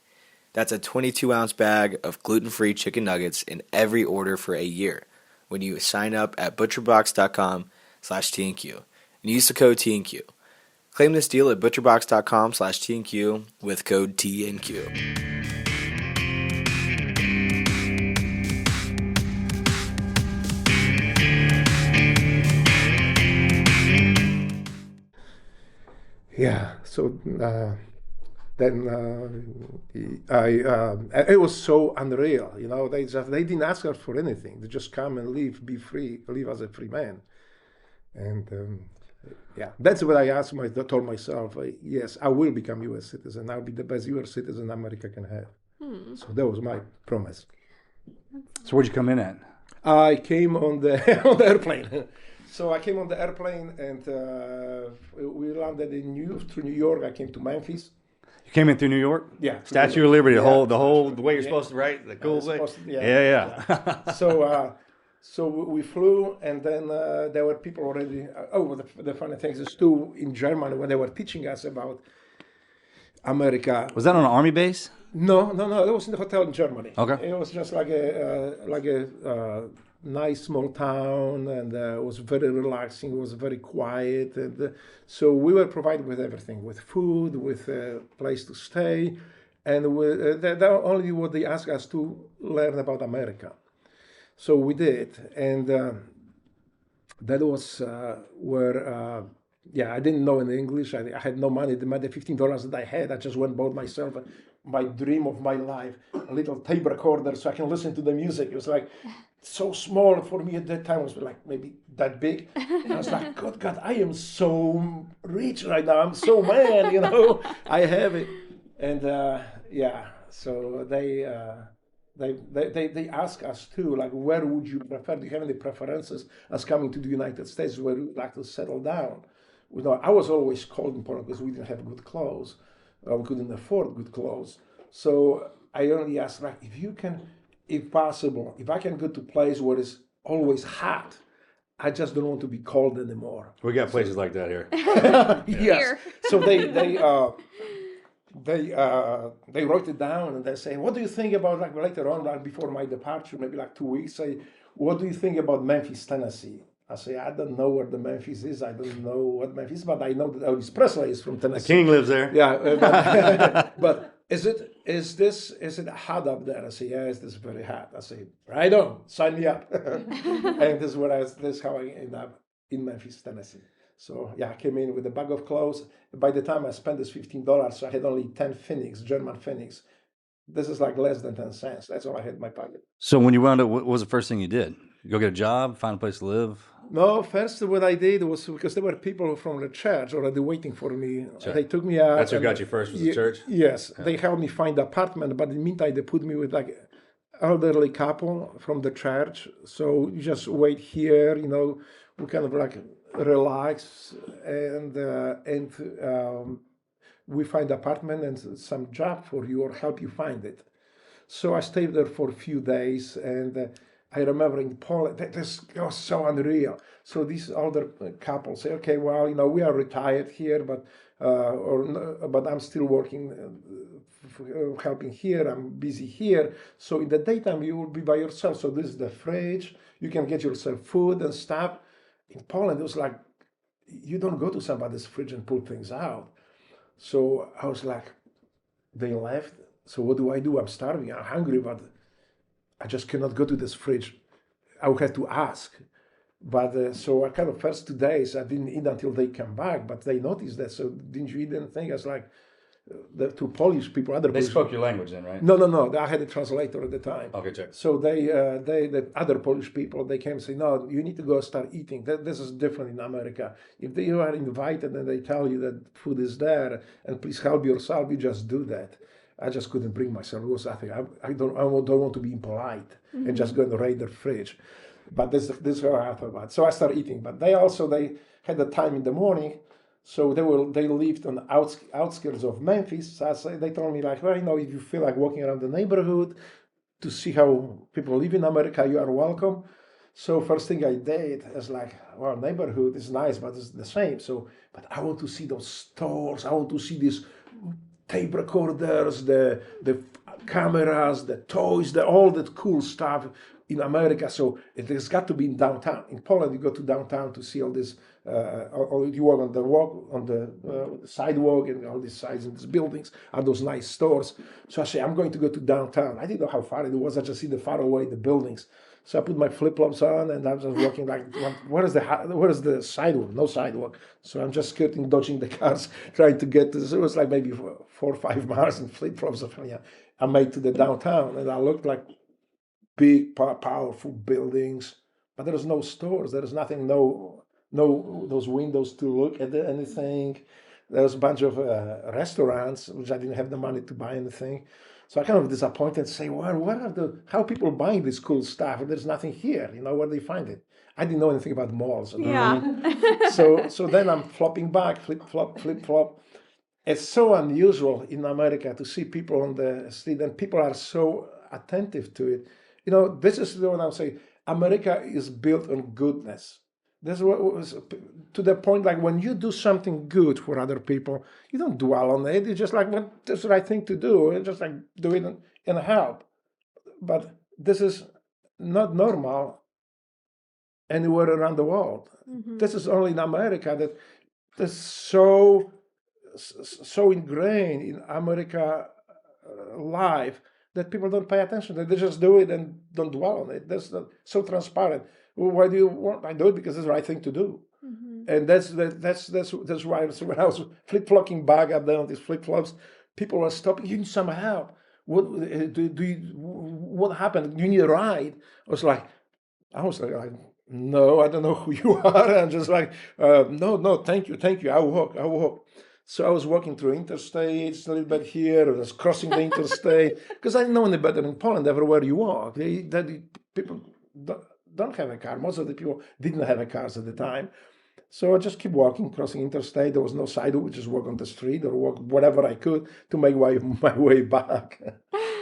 That's a 22-ounce bag of gluten-free chicken nuggets in every order for a year when you sign up at butcherbox.com/TNQ and use the code TNQ. Claim this deal at butcherbox.com/TNQ with code TNQ. Yeah, so then it was so unreal, you know. They didn't ask us for anything. They just come and live, be free, live as a free man. And yeah, that's what I told myself. Yes, I will become U.S. citizen. I'll be the best U.S. citizen America can have. So that was my promise. So where'd you come in at? I came on the on the airplane. So I came on the airplane and we landed through New York. I came to Memphis. You came in through New York? Yeah. Statue of Liberty, the way you're supposed to, right? The cool way. Yeah. So we flew, and then there were people already. The funny thing is too, in Germany, when they were teaching us about America. Was that on an army base? No. It was in the hotel in Germany. Okay. It was just like a nice small town, and it was very relaxing. It was very quiet, and so we were provided with everything, with food, with a place to stay, and that only what they asked us to learn about America. So we did, and that was where. I didn't know any English. I had no money. The $15 that I had, I just went and bought myself my dream of my life, a little tape recorder so I can listen to the music. It was like so small for me at that time. It was like maybe that big. And I was like, God, I am so rich right now. I'm so man, you know. I have it. And so they ask us too, like, where would you prefer? Do you have any preferences as coming to the United States? Where would you like to settle down? I was always cold in Poland because we didn't have good clothes. We couldn't afford good clothes. So I only asked, like, if possible, if I can go to a place where it's always hot, I just don't want to be cold anymore. We got places like that here. Yes. So they wrote it down, and they say, what do you think about, like, later on, like before my departure, maybe like 2 weeks, say, what do you think about Memphis, Tennessee? I say, I don't know where the Memphis is. I don't know what Memphis is, but I know that Elvis Presley is from Tennessee. The king lives there. Yeah, but is it hot up there? I say, yes, it's very hot. I say, right on, sign me up. And this is how I ended up in Memphis, Tennessee. So yeah, I came in with a bag of clothes. By the time I spent this $15, so I had only 10 pfennigs, German pfennigs. This is like less than 10 cents. That's all I had in my pocket. So when you wound up, what was the first thing you did? You go get a job, find a place to live? No, first what I did was, because there were people from the church already waiting for me. Sure. They took me out. That's what got you first, was the church? Yes. Yeah. They helped me find an apartment, but in the meantime, they put me with like an elderly couple from the church. So you just wait here, we kind of like relax and we find apartment and some job for you or help you find it. So I stayed there for a few days, and I remember in Poland, this was so unreal. So these older couples say, okay, well, we are retired here, but I'm still working, helping here, I'm busy here. So in the daytime, you will be by yourself. So this is the fridge, you can get yourself food and stuff. In Poland, it was like, you don't go to somebody's fridge and pull things out. So I was like, they left. So what do? I'm starving, I'm hungry, but I just cannot go to this fridge. I would have to ask. But so I kind of first 2 days I didn't eat until they come back, but they noticed that. So didn't you eat anything? I was like, the two Polish people, other They Polish spoke your language then, right? No. I had a translator at the time. Okay, check. So the other Polish people, they came and say, no, you need to go start eating. This is different in America. If you are invited and they tell you that food is there and please help yourself, you just do that. I just couldn't bring myself. It was, I don't want to be impolite and just go and raid their fridge. But this is how I thought about it. So I started eating. But they had the time in the morning. So they lived on the outskirts of Memphis. So they told me like, well, if you feel like walking around the neighborhood to see how people live in America, you are welcome. So first thing I did is like, well, neighborhood is nice, but it's the same. So, but I want to see those stores. I want to see these tape recorders, the cameras, the toys, all that cool stuff in America. So it has got to be in downtown. In Poland, you go to downtown to see all this. You walk on the sidewalk, and all these sides and these buildings are those nice stores. So I say, I'm going to go to downtown. I didn't know how far it was. I just see the far away the buildings. So I put my flip-flops on, and I'm just walking like, where is the sidewalk? No sidewalk. So I'm just skirting, dodging the cars, trying to get to this. It was like maybe 4 or 5 miles in flip-flops. I made to the downtown, and I looked like big, powerful buildings, but there was no stores. There was nothing, no those windows to look at anything. There was a bunch of restaurants, which I didn't have the money to buy anything. So I kind of disappointed and say, well, how are people buying this cool stuff? There's nothing here, where they find it. I didn't know anything about malls. Yeah. So then I'm flopping back, flip-flop. It's so unusual in America to see people on the street, and people are so attentive to it. This is what I'm saying. America is built on goodness. That's what was to the point, like when you do something good for other people, you don't dwell on it. It's just like, well, that's the right thing to do. And just like do it and help. But this is not normal anywhere around the world. Mm-hmm. This is only in America that is so ingrained in America life that people don't pay attention. They just do it and don't dwell on it. That's so transparent. Well, why do you want? I do it because it's the right thing to do. Mm-hmm. And that's why. So when I was flip-flopping back up there on these flip-flops, people were stopping. You need some help. What happened? Do you need a ride? I was like, no, I don't know who you are. I'm just like, no, thank you. I'll walk. So I was walking through interstates a little bit here. I was crossing the interstate because I didn't know any better in Poland. Everywhere you walk, people don't have a car. Most of the people didn't have cars at the time. So I just keep walking, crossing interstate. There was no sidewalk. Just walk on the street or walk whatever I could to make my way back.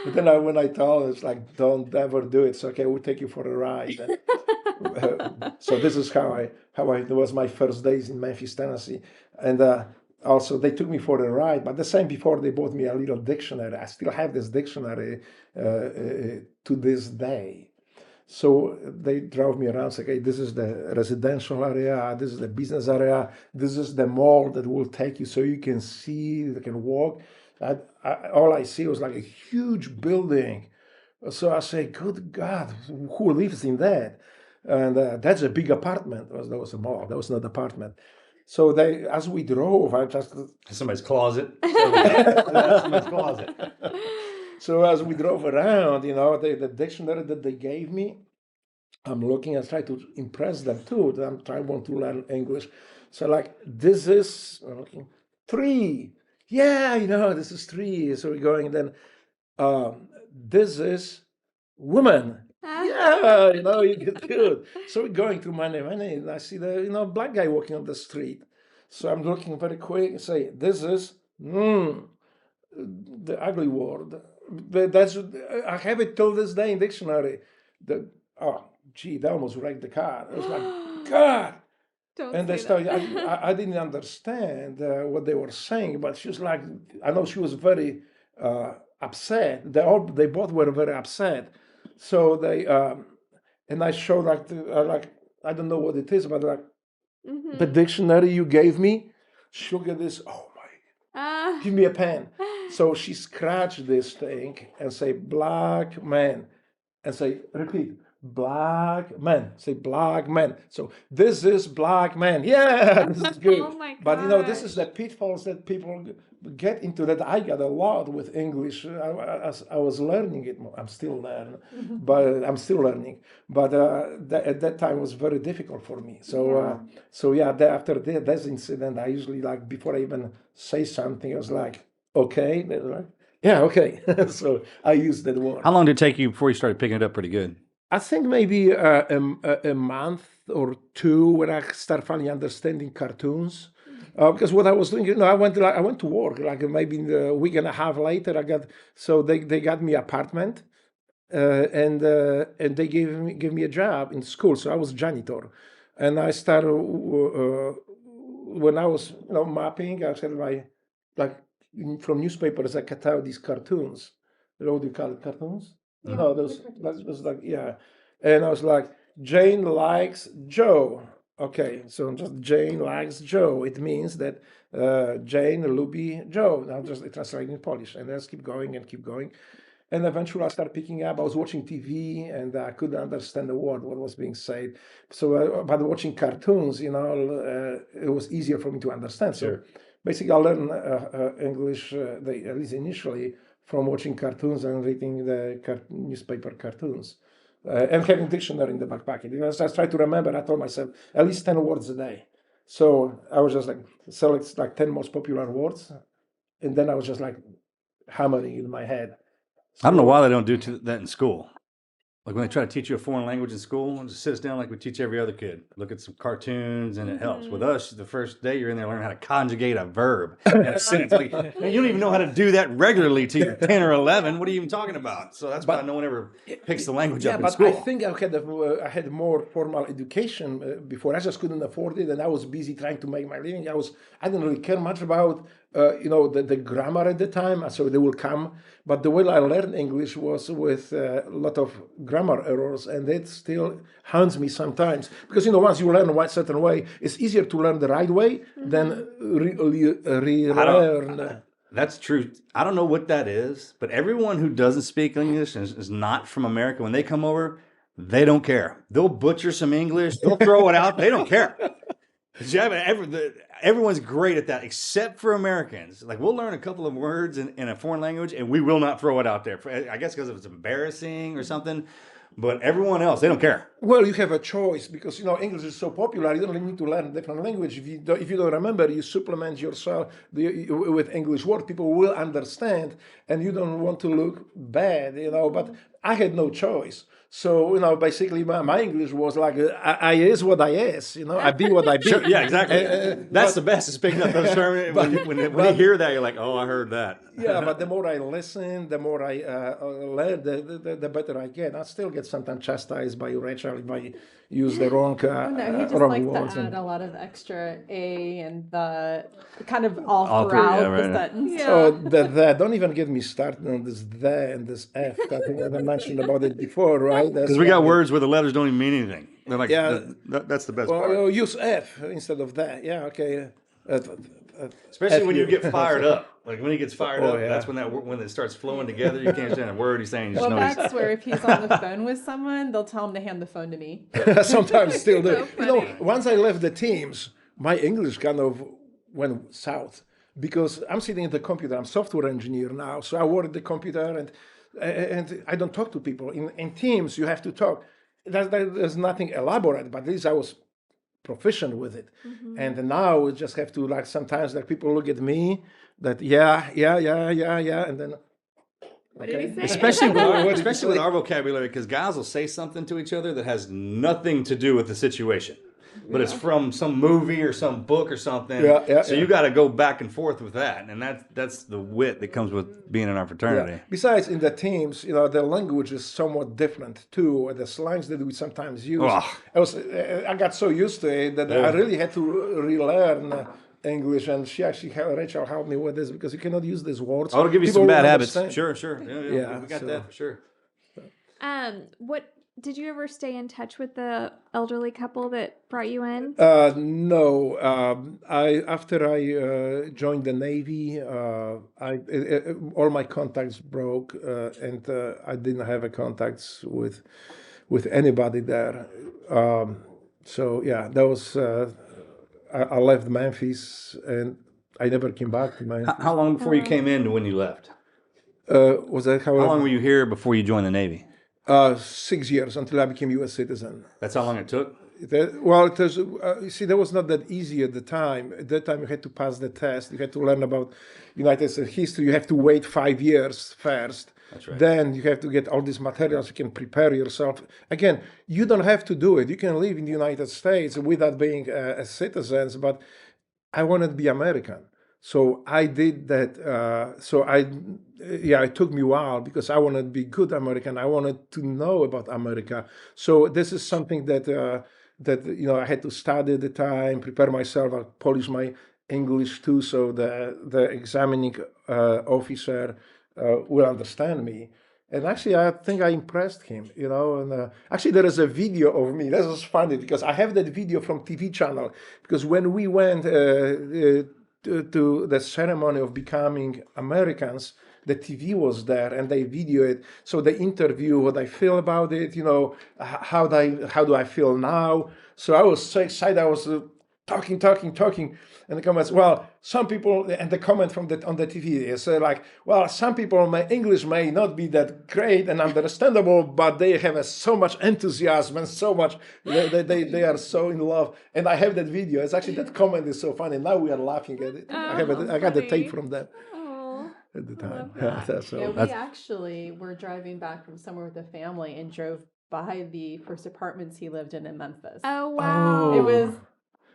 But then when I told, it's like, don't ever do it. It's okay, we'll take you for a ride. So this is how it was my first days in Memphis, Tennessee. And also, they took me for a ride, but the same before they bought me a little dictionary. I still have this dictionary to this day. So they drove me around, said, okay, this is the residential area, this is the business area, this is the mall that will take you so you can see, you can walk. All I see was like a huge building. So I say, good God, who lives in that? And that's a big apartment. That was a mall, that was not an apartment. So as we drove, I just... Somebody's closet. Somebody's closet. So as we drove around, the dictionary that they gave me, I'm looking and try to impress them too. I want to learn English. So like, this is tree. Yeah, this is tree. So we're going, then this is woman. Yeah, you get good. So we're going through my name, and I see the black guy walking on the street. So I'm looking very quick and say, this is the ugly word. I have it till this day in dictionary. They almost wrecked the car. I was like, God. And they started. I didn't understand what they were saying, but she was like, I know she was very upset. They both were very upset. So they and I showed I don't know what it is, but mm-hmm. The dictionary you gave me, sugar this. Oh my! Give me a pen. So she scratched this thing and say black man, and say repeat black man. Say black man. So this is black man. Yeah, this is good. Oh my But you know, this is gosh. the pitfalls that people get into that I got a lot with English as I was learning it. I'm still learning, but I'm still learning. But at that time was very difficult for me. So yeah, after that incident, I usually like before I even say something, I was like, okay, they're like, yeah, okay. So I used that word. How long did it take you before you started picking it up pretty good? I think maybe a month or two when I start finally understanding cartoons. Because what I was doing, I went to work like maybe a week and a half later. They got me apartment, and they gave me a job in school. So I was janitor, and I started when I was mapping. I said like from newspapers I cut out these cartoons. What do you call it, cartoons? No, those like yeah. And I was like, Jane likes Joe. Okay, so just Jane likes Joe. It means that Jane lubi Joe. Now just translate in Polish, and let's keep going and keep going. And eventually I started picking up. I was watching TV and I couldn't understand the word, what was being said. So, by watching cartoons, it was easier for me to understand. So basically I learned English, at least initially, from watching cartoons and reading the newspaper cartoons. And having dictionary in the back pocket. I just try to remember, I told myself, at least 10 words a day. So I was just like, select like 10 most popular words. And then I was just like hammering in my head. I don't know why they don't do that in school. Like when they try to teach you a foreign language in school, just sit us down like we teach every other kid. Look at some cartoons and it helps. With us, the first day you're in there learning how to conjugate a verb in a sentence. Like, man, you don't even know how to do that regularly till you're 10 or 11. What are you even talking about? So that's why no one ever picks the language up in school. I think I had more formal education before. I just couldn't afford it, and I was busy trying to make my living. I didn't really care much about the grammar at the time, so they will come. But the way I learned English was with a lot of grammar errors, and it still haunts me sometimes. Because once you learn one certain way, it's easier to learn the right way than relearn. That's true. I don't know what that is, but everyone who doesn't speak English and is not from America, when they come over, they don't care. They'll butcher some English. They'll throw it out. They don't care. Everyone's great at that, except for Americans. Like we'll learn a couple of words in a foreign language, and we will not throw it out there. I guess because it's embarrassing or something. But everyone else, they don't care. Well, you have a choice because English is so popular. You don't need to learn a different language. If you don't remember, you supplement yourself with English word. People will understand, and you don't want to look bad. But I had no choice. So basically, my English was like I is what I is. I be what I be. Sure, yeah, exactly. That's the best is picking up those terms. When you hear that, you're like, oh, I heard that. Yeah, but the more I listen, the more I learn, the better I get. I still get sometimes chastised by Rachel if I use the wrong he just wrong likes words. to add a lot of extra a and the kind of all throughout the sentence. Yeah. Oh, the don't even get me started on this the and this f. I think I mentioned about it before, right? Because we got words where the letters don't even mean anything. They're like, Yeah. that's the best part. Well, use f instead of that. Yeah, okay. Especially when you get fired up. Like when he gets fired up, yeah. that's when it starts flowing together. You can't understand a word he's saying. You just Well, know that's where if he's on the phone with someone, they'll tell him to hand the phone to me. Sometimes still do. So funny. Once I left the teams, my English kind of went south because I'm sitting at the computer. I'm software engineer now, so I work at the computer and I don't talk to people. In teams, you have to talk. There's nothing elaborate, but at least I was proficient with it. And now we just have to sometimes people look at me that yeah, and then. What did he say? especially with our vocabulary, because guys will say something to each other that has nothing to do with the situation, but it's from some movie or some book or something. So you got to go back and forth with that, and that's the wit that comes with being in our fraternity. Yeah. Besides, in the teams, the language is somewhat different too. The slangs that we sometimes use. I got so used to it that I really had to relearn English, and Rachel helped me with this because you cannot use these words. I'll give you People some bad won't habits. understand. Sure. Yeah, we got so- that for sure. What did you ever stay in touch with the elderly couple that brought you in? No. After I joined the Navy, all my contacts broke, and I didn't have a contacts with with anybody there. So yeah, that was. I left Memphis, and I never came back to Memphis. How long before you came in to when you left? Was that how long were you here before you joined the Navy? 6 years until I became U.S. citizen. That's how long it took? Well, it was, you see, that was not that easy at the time. At that time, you had to pass the test. You had to learn about United States history. You have to wait 5 years first. That's right. Then you have to get all these materials. You can prepare yourself. Again, you don't have to do it. You can live in the United States without being a citizen, but I wanted to be American. So I did that. It took me a while because I wanted to be good American. I wanted to know about America. So this is something that I had to study at the time, prepare myself, I polish my English too, so the examining officer will understand me. And actually, I think I impressed him, And actually, there is a video of me. This is funny because I have that video from TV channel. Because when we went to the ceremony of becoming Americans, the TV was there and they videoed it. So they interview what I feel about it, how do I feel now. So I was so excited. I was talking. And the comments, well, some people, and the comment on the TV is like, well, some people, my English may not be that great and understandable, but they have so much enthusiasm and so much, they are so in love. And I have that video. It's actually, that comment is so funny. Now we are laughing at it. I got the tape from them. At the time. We actually were driving back from somewhere with a family and drove by the first apartments he lived in Memphis. Oh, wow. It was...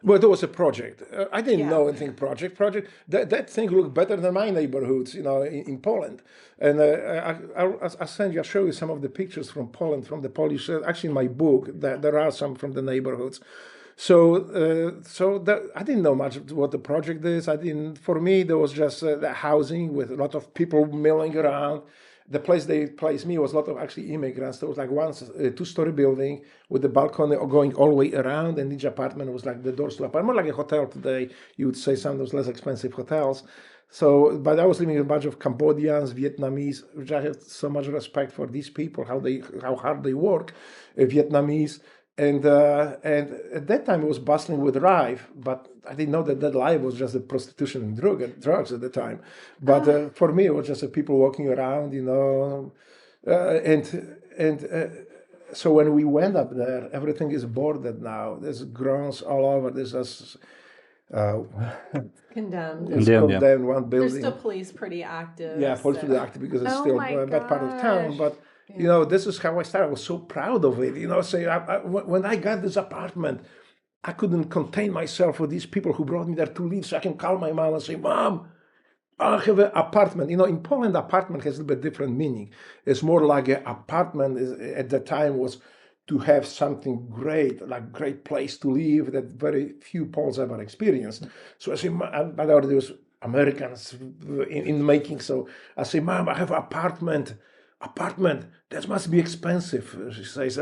Well, there was a project. I didn't know anything project. That thing looked better than my neighborhoods, in Poland. And I'll show you some of the pictures from Poland, from the Polish. Actually, in my book, there are some from the neighborhoods. So I didn't know much what the project is. For me, there was just the housing with a lot of people milling around. The place they placed me was a lot of actually immigrants. There was like a two-story building with the balcony going all the way around, and each apartment was like the doors to apartment, more like a hotel today. You would say some of those less expensive hotels. So, but I was living with a bunch of Cambodians, Vietnamese, which I have so much respect for these people, how hard they work, Vietnamese. And at that time it was bustling with life, but I didn't know that life was just the prostitution and drugs at the time. But for me, it was just people walking around, so when we went up there, everything is boarded now. There's grounds all over. There's just condemned. Condemned one building. There's still police pretty active. Yeah, police pretty active because it's still that part of town, but. This is how I started. I was so proud of it. When I got this apartment, I couldn't contain myself with these people who brought me there to live. So I can call my mom and say, Mom, I have an apartment. In Poland, apartment has a little bit different meaning. It's more like an apartment at the time was to have something great, like great place to live that very few Poles ever experienced. So I say, but there was Americans in the making. So I say, Mom, I have an apartment, that must be expensive. She says,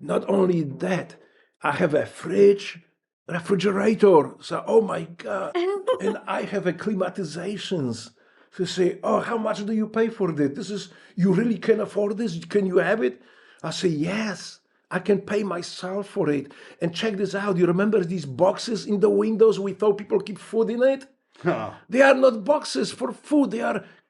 not only that, I have a fridge, refrigerator. So, oh my God. And I have a climatizations. She say, oh, how much do you pay for this? You really can afford this? Can you have it? I say, yes, I can pay myself for it. And check this out. You remember these boxes in the windows we thought people keep food in it? Huh. They are not boxes for food.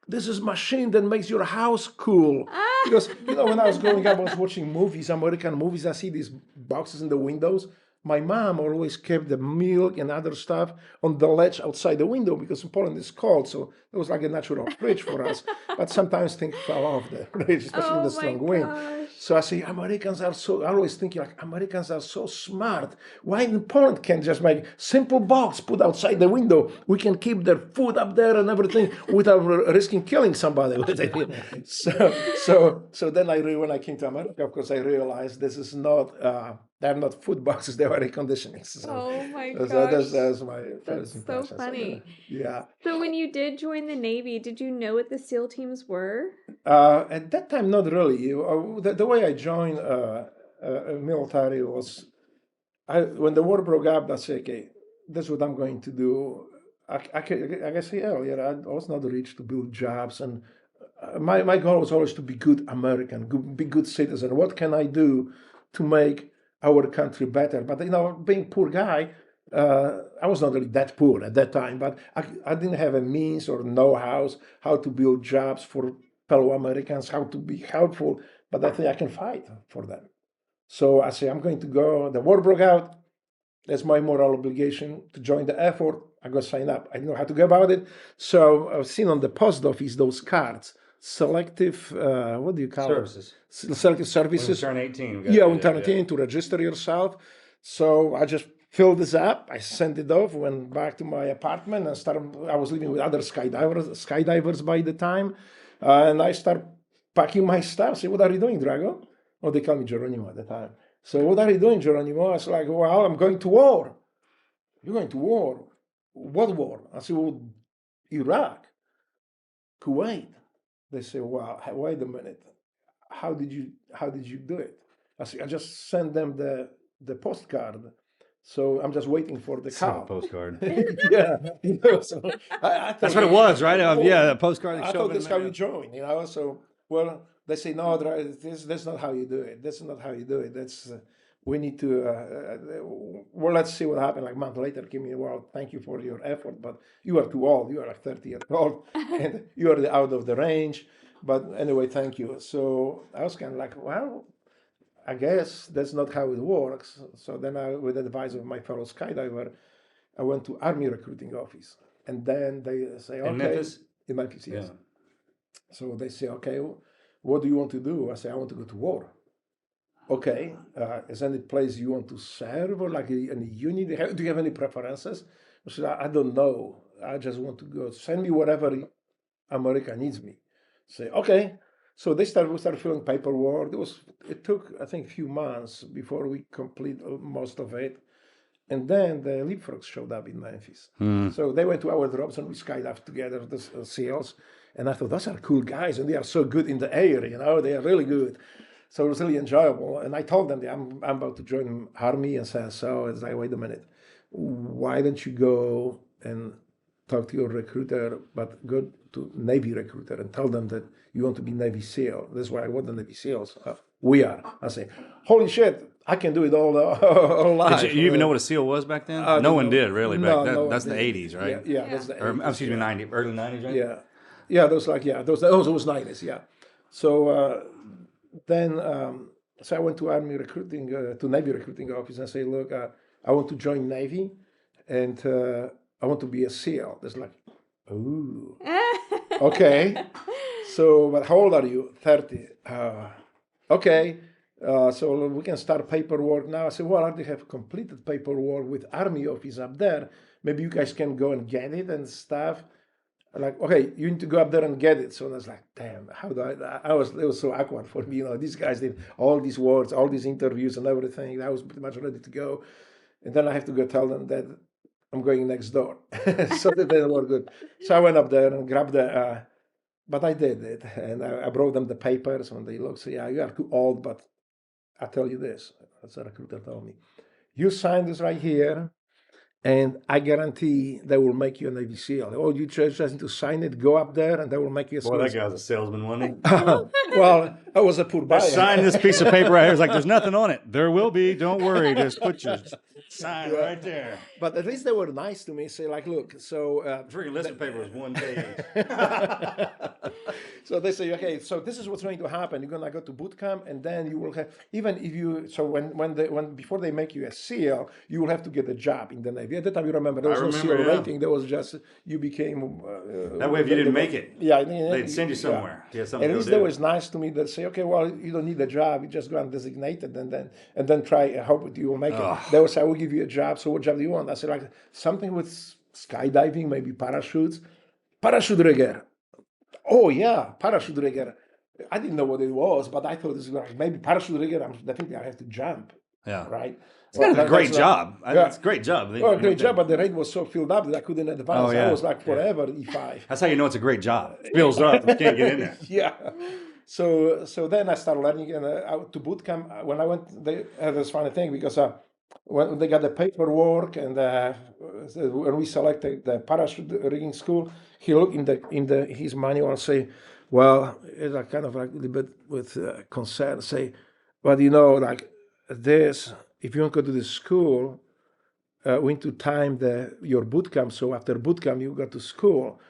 This is machine that makes your house cool. Because, when I was growing up, I was watching movies, American movies. I see these boxes in the windows. My mom always kept the milk and other stuff on the ledge outside the window because in Poland it's cold. So it was like a natural fridge for us. But sometimes things fell off the fridge, especially in the strong wind. So I say, I always think Americans are so smart. Why in Poland can't just make simple box put outside the window? We can keep their food up there and everything without risking killing somebody. So then when I came to America, of course, I realized this is not, they're not food boxes, they are air conditioning. So, oh my gosh. That's my first impression. That's so funny. Yeah. So when you did join the Navy, did you know what the SEAL teams were? At that time, not really. The way I joined military was, when the war broke up, I said, okay, that's what I'm going to do. Like I said earlier, I was not rich to build jobs. And my goal was always to be good American, be good citizen. What can I do to make our country better. But being poor guy, I was not really that poor at that time, but I didn't have a means or know-how how to build jobs for fellow Americans, how to be helpful. But I think I can fight for them. So I say, I'm going to go. The war broke out. That's my moral obligation to join the effort. I go sign up. I know how to go about it. So I've seen on the post office those cards, selective, what do you call Services. it? Selective services. When you turn 18. Yeah, when you turn 18 to register yourself. So I just filled this up. I sent it off, went back to my apartment and started. I was living with other skydivers by the time. And I start packing my stuff. Say, what are you doing, Drago? Oh, they call me Geronimo at the time. So what are you doing, Geronimo? I was like, well, I'm going to war. You're going to war? What war? I said, well, Iraq, Kuwait. They say, well, wait a minute. How did you do it? I said, I just sent them the postcard. So I'm just waiting for the call. Postcard. Yeah. So That's what it was, right? Yeah, a postcard. I thought that's how you join, So, well, they say, no, that's not how you do it. That's not how you do it. That's we need to. Well, let's see what happened. Like a month later, came in. Well, thank you for your effort, but you are too old. You are like 30 years old, and you are out of the range. But anyway, thank you. So I was kind of like, well, I guess that's not how it works. So then with the advice of my fellow skydiver, I went to Army recruiting office. And then they say, okay. In Memphis? In Memphis, yes. Yeah. So they say, okay, what do you want to do? I say, I want to go to war. Okay, is there any place you want to serve or like any unit? Do you have any preferences? I said, I don't know. I just want to go. Send me wherever America needs me. Say, okay. So we started filling paperwork. It took, I think, a few months before we complete most of it. And then the leapfrogs showed up in Memphis. So they went to our drops and we skydived together, the SEALs. And I thought, those are cool guys and they are so good in the air, they are really good. So it was really enjoyable. And I told them that I'm about to join Army and so it's like, wait a minute, why don't you go and talk to your recruiter, but go to Navy recruiter and tell them that you want to be Navy SEAL. That's why I want the Navy SEALs. We are. I say, holy shit, I can do it all live. Did you even know what a SEAL was back then? No one did, really. Back then. That's the 80s, right? Yeah. That's the 80s. Or, excuse me, early 90s, right? Yeah. Yeah, those was 90s, yeah. So then I went to Army recruiting, to Navy recruiting office and say, look, I want to join Navy and I want to be a SEAL. There's like, ooh, okay. So, but how old are you? 30. Okay. So we can start paperwork now. I said, well, I already have completed paperwork with Army office up there. Maybe you guys can go and get it and stuff. I'm like, okay, you need to go up there and get it. So I was like, damn, how do it was so awkward for me. These guys did all these words, all these interviews and everything. I was pretty much ready to go. And then I have to go tell them that I'm going next door. So that they were good. So I went up there and grabbed but I did it. And I brought them the papers and they looked, yeah, you are too old, but I tell you this, as a recruiter told me, you sign this right here, and I guarantee they will make you a Navy SEAL. Oh, you just need to sign it, go up there, and they will make you a SEAL. Boy, that guy was a salesman, wasn't he? Well, I was a poor buyer. Sign this piece of paper right here. It's like, there's nothing on it. There will be. Don't worry. Just put your sign right there. But at least they were nice to me. Say, like, look, so... freaking enlistment paper was 1 page. So they say, okay, so this is what's going to happen. You're going to go to boot camp, and then you will have... Even if you... So when before they make you a SEAL, you will have to get a job in the Navy. At that time, you remember, there was no SEAL rating. There was just... You became... that way, if you didn't make it, yeah, they'd send you somewhere. Yeah. At least they was nice to me. They say, okay, well, you don't need a job. You just go and designate it, and then try. Hope you will make it. They will say, I will give you a job. So what job do you want? I said, like something with skydiving, maybe parachutes, parachute rigger. Oh yeah, parachute rigger. I didn't know what it was, but I thought this was like, maybe parachute rigger. Definitely I have to jump. Yeah, right. It's kind of a great job. It's a great job. Well, great job, but the rate was so filled up that I couldn't advance. I was like forever E5. That's how you know it's a great job. It fills up. You can't get in there. Yeah. So then I started learning to boot camp. When I went, they had this funny thing because when they got the paperwork and when we selected the parachute rigging school, he looked in his manual and say, well, it's kind of like a little bit with concern, say, but like if you want to go to the school, we need to time your boot camp. So after boot camp, you go to school.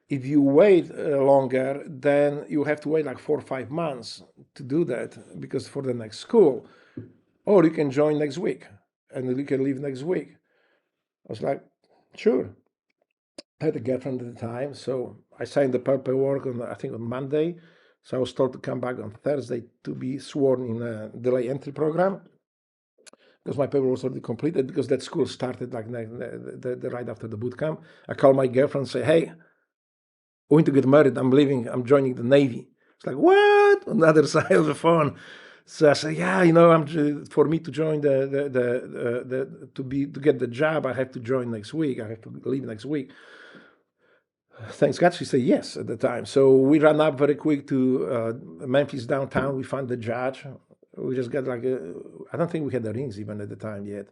If you wait longer, then you have to wait like 4 or 5 months to do that because for the next school. Or you can join next week and you can leave next week. I was like, sure. I had a girlfriend at the time, so I signed the paperwork I think on Monday. So I was told to come back on Thursday to be sworn in a delay entry program because my paper was already completed because that school started like the right after the boot camp. I called my girlfriend and say, hey, I'm going to get married. I'm leaving. I'm joining the Navy. It's like, what? On the other side of the phone. So I said, yeah, for me to join to get the job, I have to join next week. I have to leave next week. Thanks God, she said yes at the time. So we ran up very quick to Memphis downtown. We found the judge. We just got I don't think we had the rings even at the time yet.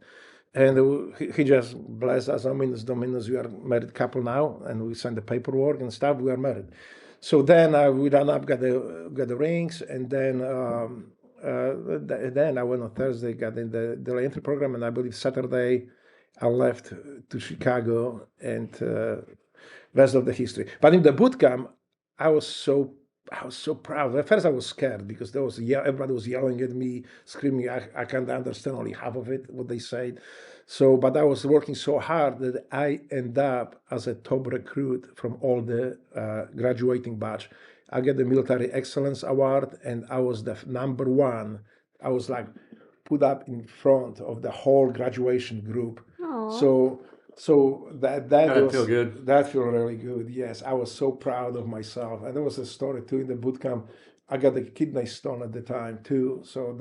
And he just blessed us. Dominus, we are a married couple now. And we signed the paperwork and stuff. We are married. So then we ran up, got the rings. And then I went on Thursday, got in the delay entry program. And I believe Saturday I left to Chicago and rest of the history. But in the boot camp, I was so proud. At first, I was scared because everybody was yelling at me, screaming. I can't understand only half of it, what they said. So, but I was working so hard that I end up as a top recruit from all the graduating batch. I get the Military Excellence Award, and I was the number one. I was like put up in front of the whole graduation group. Aww. So that feel good. That felt really good. Yes, I was so proud of myself. And there was a story too in the boot camp. I got the kidney stone at the time too. So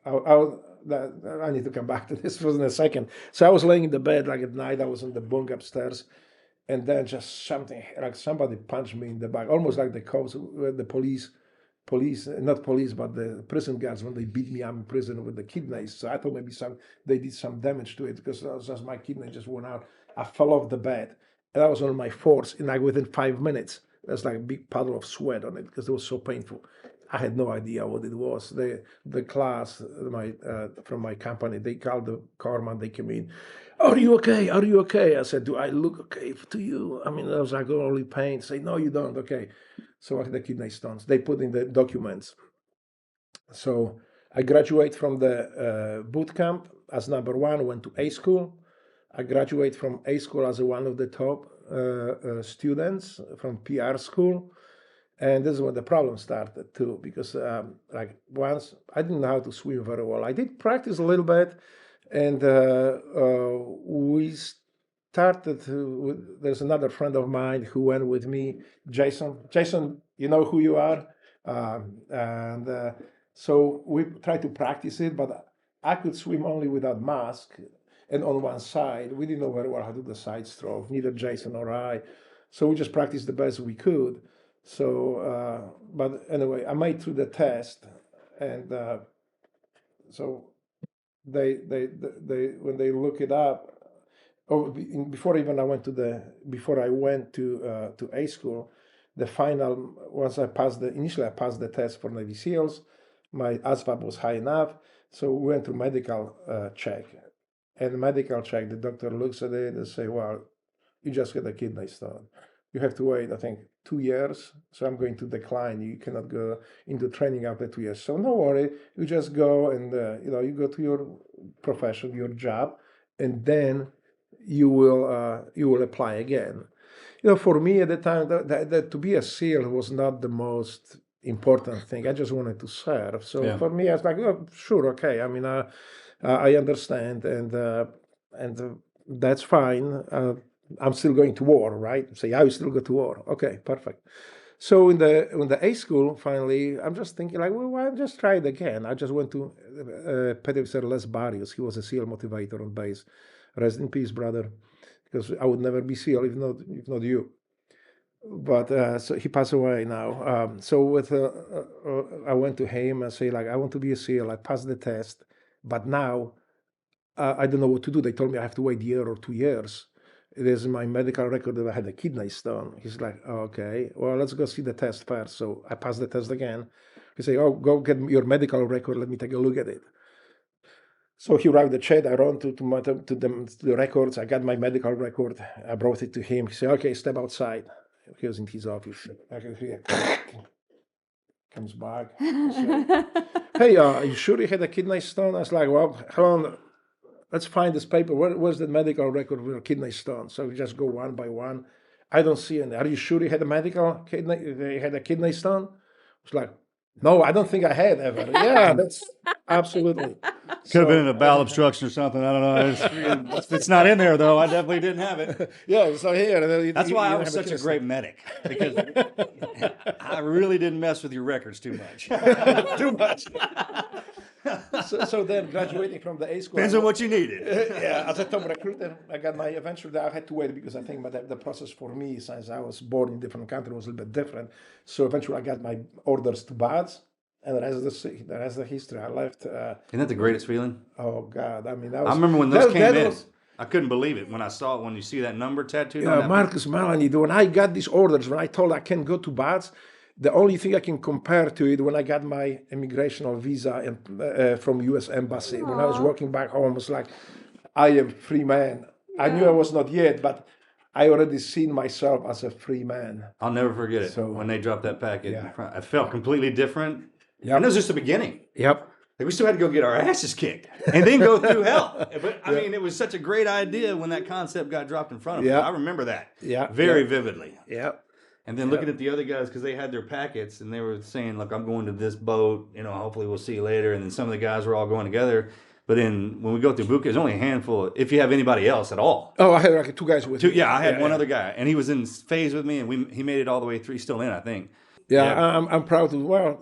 I need to come back to this for in a second. So I was laying in the bed like at night. I was in the bunk upstairs, and then just something like somebody punched me in the back, almost like the cops, the police, not police, but the prison guards when they beat me up in prison with the kidneys. So I thought maybe they did some damage to it because just my kidney just went out. I fell off the bed, and I was on my fourth, and like within 5 minutes, there's like a big puddle of sweat on it because it was so painful. I had no idea what it was. The class, from my company, they called the corpsman. They came in. Are you okay? Are you okay? I said, do I look okay to you? I mean, I was like only pain. Say, no, you don't. Okay. So I had the kidney stones. They put in the documents. So I graduate from the boot camp as number one, went to A school. I graduate from A school as one of the top students from PR school. And this is when the problem started too, because like once I didn't know how to swim very well. I did practice a little bit, and we started there's another friend of mine who went with me, Jason. Jason, you know who you are, and so we tried to practice it, but I could swim only without mask and on one side. We didn't know very well how to do the side stroke, neither Jason or I. So we just practiced the best we could. So, but anyway, I made through the test, and so they when they look it up. Oh, before I went to A school, the final once initially I passed the test for Navy SEALs, my ASVAB was high enough, so we went to medical check, and medical check, the doctor looks at it and say, well, you just had a kidney stone. You have to wait, I think, 2 years. So I'm going to decline. You cannot go into training after 2 years. So no worry. You just go and you go to your profession, your job, and then you will apply again. For me at the time, that to be a SEAL was not the most important thing. I just wanted to serve. So for me, I was like, oh, sure, okay. I mean, I understand, and that's fine. I'm still going to war, right? Say, I will still go to war. Okay, perfect. So in the A school, finally, I'm just thinking like, well, why just try it again? I just went to Petty Officer Les Barrios. He was a SEAL motivator on base. Rest in peace, brother, because I would never be SEAL if not you. But so he passed away now. So I went to him and say like, I want to be a SEAL. I passed the test, but now I don't know what to do. They told me I have to wait a year or 2 years. It is in my medical record that I had a kidney stone. He's like, okay, well, let's go see the test first. So I passed the test again. He say, oh, go get your medical record. Let me take a look at it. So he wrote the check. I ran to the records. I got my medical record. I brought it to him. He said, "Okay, step outside." He was in his office. I can hear comes back. Said, "Hey, are you sure you had a kidney stone?" I was like, "Well, hold on. Let's find this paper. Where's the medical record with a kidney stone?" So we just go one by one. I don't see any. "Are you sure you had a kidney stone?" It's like, "No, I don't think I had ever." Yeah, that's absolutely. Could have been a bowel obstruction or something. I don't know. It's not in there though. I definitely didn't have it. Yeah, so here. That's why I was such a great medic, because I really didn't mess with your records too much. Too much. So then, graduating from the A school. Depends on what you needed. Yeah, as a top recruiter, I got my eventually. I had to wait because I think the process for me, since I was born in a different country, was a little bit different. So eventually, I got my orders to BADS, and the rest of the history. I left. Isn't that the greatest feeling? Oh God! I mean, I remember when those came in. I couldn't believe it when I saw it. When you see that number tattooed on that. Marcus Melanie. When I got these orders, when I told I can go to BADS. The only thing I can compare to it when I got my immigration visa from U.S. Embassy. Aww. When I was working back home, it was like, I am free man. Yeah. I knew I was not yet, but I already seen myself as a free man. I'll never forget it. So, when they dropped that packet in front, I felt completely different. Yep. And it was just the beginning. Yep. Like we still had to go get our asses kicked and then go through hell. But I mean, it was such a great idea when that concept got dropped in front of us. I remember that very vividly. Yeah. And then looking at the other guys, because they had their packets and they were saying, "Look, I'm going to this boat. You know, hopefully we'll see you later." And then some of the guys were all going together. But then when we go through boot camp, there's only a handful, if you have anybody else at all. Oh, I had like 2 guys with me. Yeah, I had one other guy, and he was in phase with me, and he made it all the way through. He's still in, I think. Yeah. I'm proud to. Well,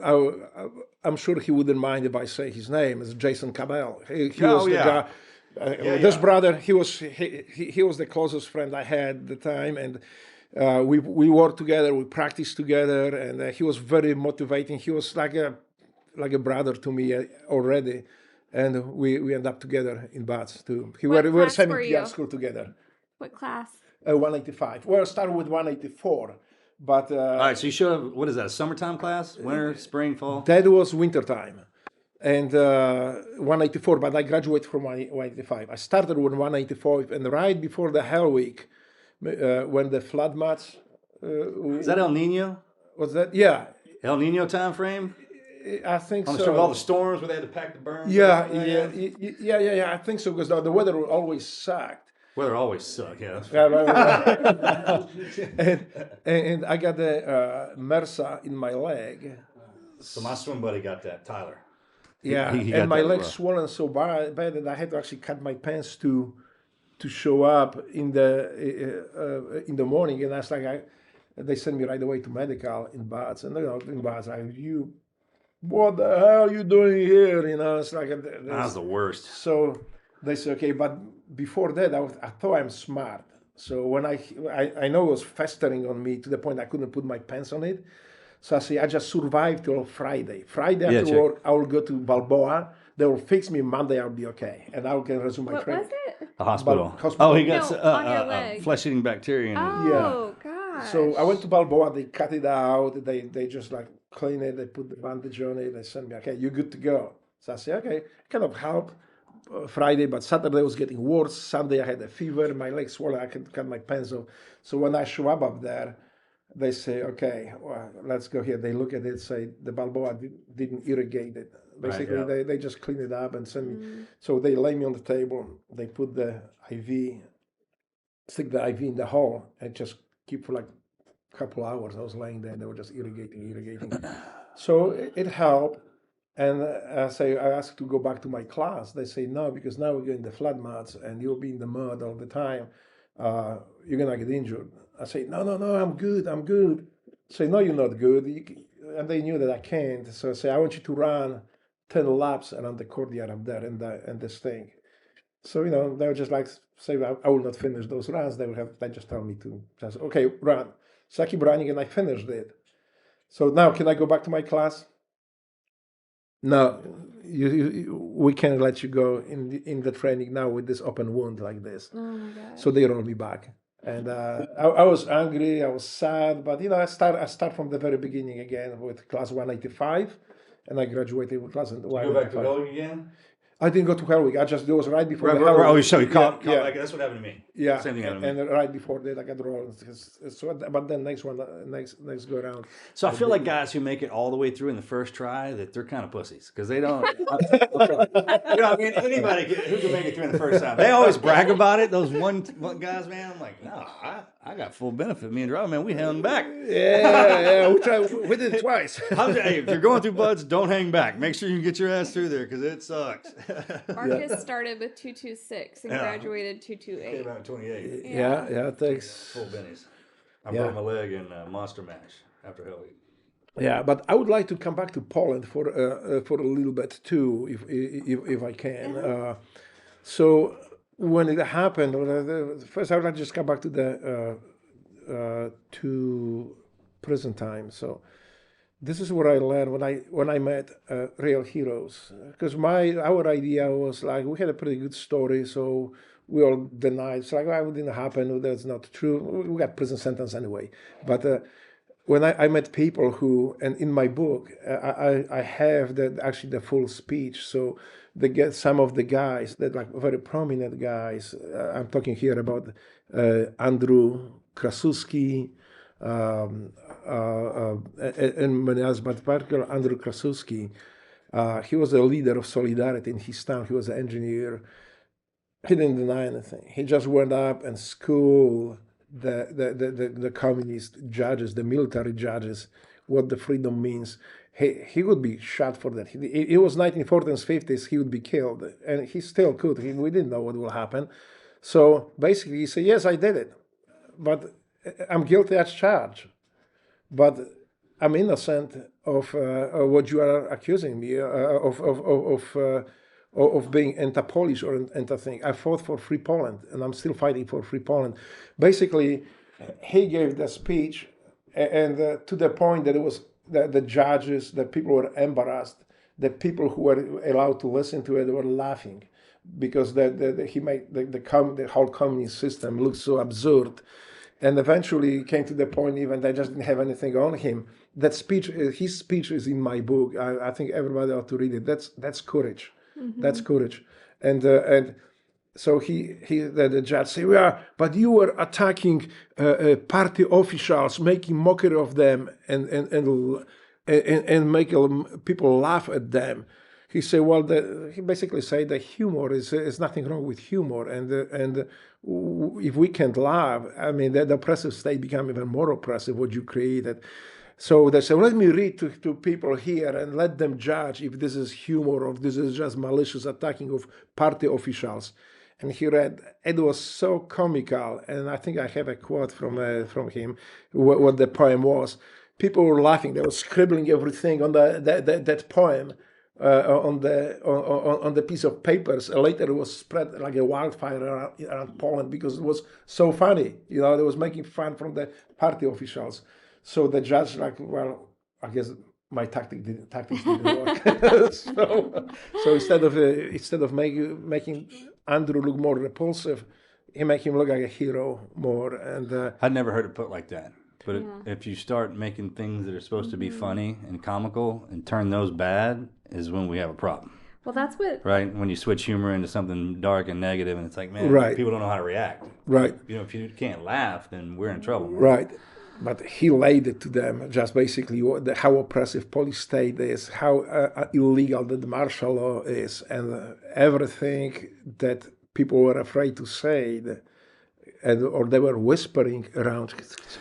I'm sure he wouldn't mind if I say his name. It's Jason Cabell. He was the guy. This brother, he was the closest friend I had at the time, and we worked together, we practiced together, and he was very motivating. He was like a brother to me already, and we ended up together in BADS too. We were same PR school together. What class? 185. Well, I started with 184, but all right. So you showed up. What is that? A summertime class? Winter, spring, fall? That was winter time. And 184, but I graduated from 185. I started with 185, and right before the Hell Week, when the flood mats. Is that El Nino? Was that? Yeah. El Nino time frame? I think so. All the storms where they had to pack the berms? Yeah. I think so, because the weather always sucked. Weather always sucked, yeah. And I got the MRSA in my leg. So my swim buddy got that, Tyler. Yeah, and my leg swollen so bad that I had to actually cut my pants to show up in the morning. And I was like, they sent me right away to medical in BADS. And in BADS, what the hell are you doing here? It's like that was the worst. So they said, okay, but before that, I thought I'm smart. So when I know it was festering on me to the point I couldn't put my pants on it. So I just survived till Friday. Friday after work, I will go to Balboa. They will fix me. Monday, I'll be okay. And I can resume my training. What was it? The hospital. Oh, he got flesh-eating bacteria. Oh, gosh. So I went to Balboa. They cut it out. They just like clean it. They put the bandage on it. They sent me, okay, you're good to go. So I said, okay, kind of helped Friday, but Saturday was getting worse. Sunday, I had a fever. My legs swollen. I could cut my pants off. So when I show up there, they say, okay, well, let's go here. They look at it, say the Balboa didn't irrigate it. Basically, they just clean it up and send me. So they lay me on the table. They put the IV, stick the IV in the hole, and just keep for like a couple hours. I was laying there, and they were just irrigating. So it helped. And I asked to go back to my class. They say, no, because now we're going to the flood mats, and you'll be in the mud all the time. You're going to get injured. I say, no, I'm good. Say, no, you're not good. And they knew that I can't. So I say, I want you to run 10 laps around the courtyard up there and this thing. So, they were just like, say, I will not finish those runs. They just tell me to just, okay, run. So I keep running, and I finished it. So now, can I go back to my class? No, we can't let you go in the training now with this open wound like this. Oh my God. So they rolled me back. And I was angry, I was sad, but I start from the very beginning again with class 185, and I graduated with class 185. You go back to going again? I didn't go to Hell Week. I just, it was right before Right, the Hell Week. oh, so you caught, yeah. like, that's what happened to me. Yeah, Same thing happened to me. and right before that, I got rolled. So, but then next go around. So I feel like guys who make it all the way through in the first try, that they're kind of pussies because they don't. You know what I mean? Anybody who can make it through in the first time, they always brag about it. Those one guys, man. I'm like, no, I got full benefit. Me and Drago, man, we hung back. Yeah, we did it twice. Hey, if you're going through buds, don't hang back. Make sure you can get your ass through there because it sucks. Marcus started with 226 and graduated Came 228. out 28. Yeah, thanks. Full bennies. I broke my leg in Monster Mash after Hell Week. Yeah, but I would like to come back to Poland for a little bit too, if I can. So when it happened, first I would like to just come back to the to prison time. So this is what I learned when I met real heroes. Because our idea was like we had a pretty good story, so we all denied. It's like, it didn't happen. That's not true. We got prison sentence anyway. But when I met people who, and in my book, I have actually the full speech. So some of the guys that like very prominent guys. I'm talking here about Andrew Krasuski, and many others, but particularly Andrew Krasuski. He was a leader of Solidarity in his town. He was an engineer. He didn't deny anything. He just went up and schooled the communist judges, the military judges, what the freedom means. He would be shot for that. It was 1940s and 50s. He would be killed, and he still could. We didn't know what will happen. So basically, he said, "Yes, I did it, but I'm guilty as charged, but I'm innocent of what you are accusing me of being anti-Polish or anti-thing. I fought for free Poland, and I'm still fighting for free Poland." Basically, he gave the speech, and to the point that it was the judges, the people were embarrassed. The people who were allowed to listen to it were laughing because he made the whole communist system look so absurd. And eventually came to the point even they just didn't have anything on him. That speech, his speech is in my book. I think everybody ought to read it. That's courage. Mm-hmm. That's courage. And so the judge said, "Yeah, but you were attacking party officials, making mockery of them, and making people laugh at them." He said, "Well, he basically said that humor is nothing wrong with humor, and if we can't laugh, I mean, the oppressive state become even more oppressive. What you created." So they said, "Let me read to people here and let them judge if this is humor or if this is just malicious attacking of party officials." And he read. It was so comical, and I think I have a quote from him, what the poem was. People were laughing. They were scribbling everything on that poem. On the piece of papers. Later it was spread like a wildfire around Poland because it was so funny. You know, they was making fun from the party officials. So the judge like, well, I guess my tactics didn't work. so instead of making Andrew look more repulsive, he make him look like a hero more. And I'd never heard it put like that. But if you start making things that are supposed to be funny and comical and turn those bad, is when we have a problem. Well, that's what... Right? When you switch humor into something dark and negative, and it's like, man, people don't know how to react. Right. You know, if you can't laugh, then we're in trouble. Right. But he laid it to them, just basically how oppressive police state is, how illegal the martial law is, and everything that people were afraid to say, or they were whispering around.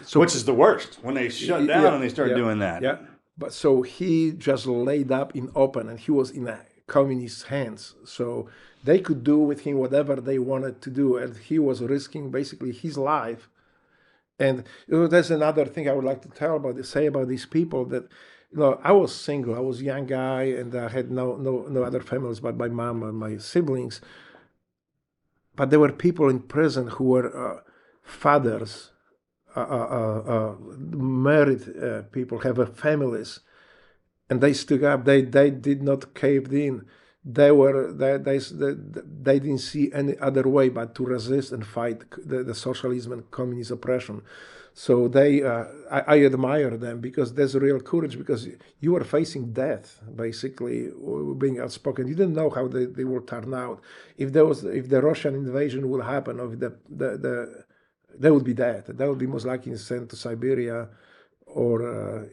So, which is the worst, when they shut down and they start doing that. Yeah. But so he just laid up in open, and he was in a communist hands. So they could do with him whatever they wanted to do, and he was risking basically his life. And there's another thing I would like to say about these people that, I was single. I was a young guy, and I had no other families but my mom and my siblings. But there were people in prison who were fathers, married people, have families, and they stood up. They did not cave in. they didn't see any other way but to resist and fight the socialism and communist oppression. So I admire them because there's real courage, because you are facing death, basically, being outspoken. You didn't know how they will turn out. If the Russian invasion will happen, or if they would be dead. They would be most likely sent to Siberia, or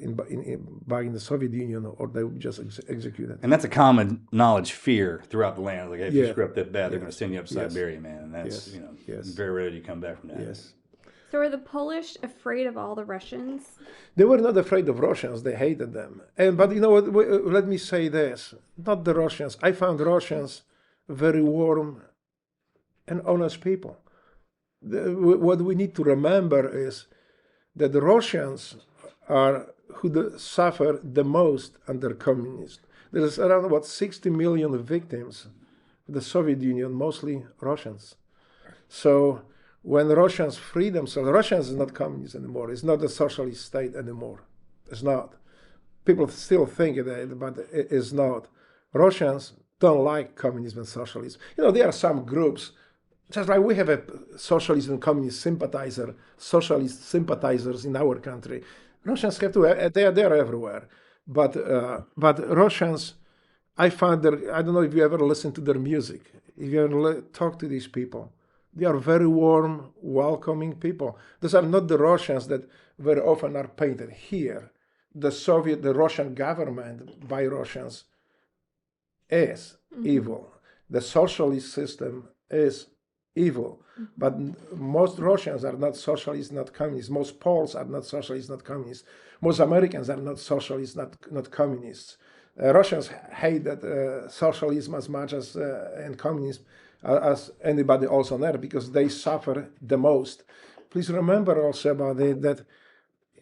back in the Soviet Union, or they would be just executed. And that's a common knowledge fear throughout the land. Like, if you screw up that bad, they're going to send you up to Yes. Siberia, man. And that's, very rare you come back from that. Yes. So are the Polish afraid of all the Russians? They were not afraid of Russians. They hated them. But you know what? Let me say this: not the Russians. I found Russians very warm and honest people. What we need to remember is that the Russians are who suffer the most under communism. There's around about 60 million victims of the Soviet Union, mostly Russians. So when Russians free themselves, Russians is not communist anymore. It's not a socialist state anymore. It's not. People still think it, but it is not. Russians don't like communism and socialism. There are some groups, just like we have a socialist and communist socialist sympathizers in our country. Russians have to. They're everywhere. But Russians, I find that, I don't know if you ever listen to their music, if you ever talk to these people. They are very warm, welcoming people. Those are not the Russians that very often are painted here. The Russian government by Russians is evil. The socialist system is evil. But most Russians are not socialists, not communists. Most Poles are not socialists, not communists. Most Americans are not socialists, not communists. Russians hate that socialism as much as and communism as anybody else on earth, because they suffer the most. Please remember also about it that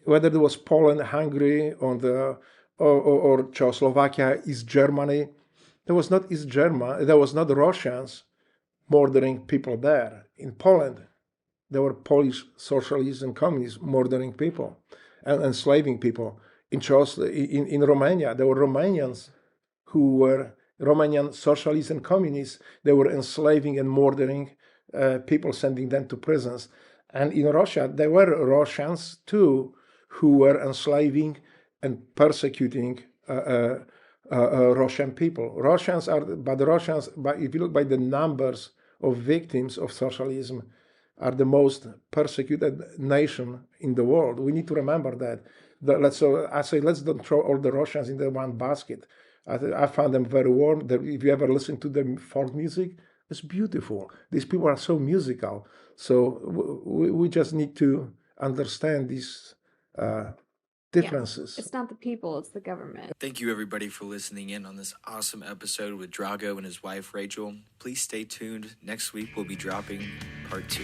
whether it was Poland, Hungary, or Czechoslovakia, East Germany, there was not East Germany, there was not Russians murdering people there. In Poland, there were Polish socialists and communists murdering people and enslaving people. In Romania, there were Romanians who were Romanian socialists and communists. They were enslaving and murdering people, sending them to prisons. And in Russia, there were Russians too who were enslaving and persecuting Russian people. But if you look by the numbers of victims of socialism, are the most persecuted nation in the world. We need to remember that. Let's don't throw all the Russians in the one basket. I found them very warm. If you ever listen to their folk music, it's beautiful. These people are so musical. So we just need to understand these differences. Yeah. It's not the people, it's the government. Thank you, everybody, for listening in on this awesome episode with Drago and his wife, Rachel. Please stay tuned. Next week, we'll be dropping part 2.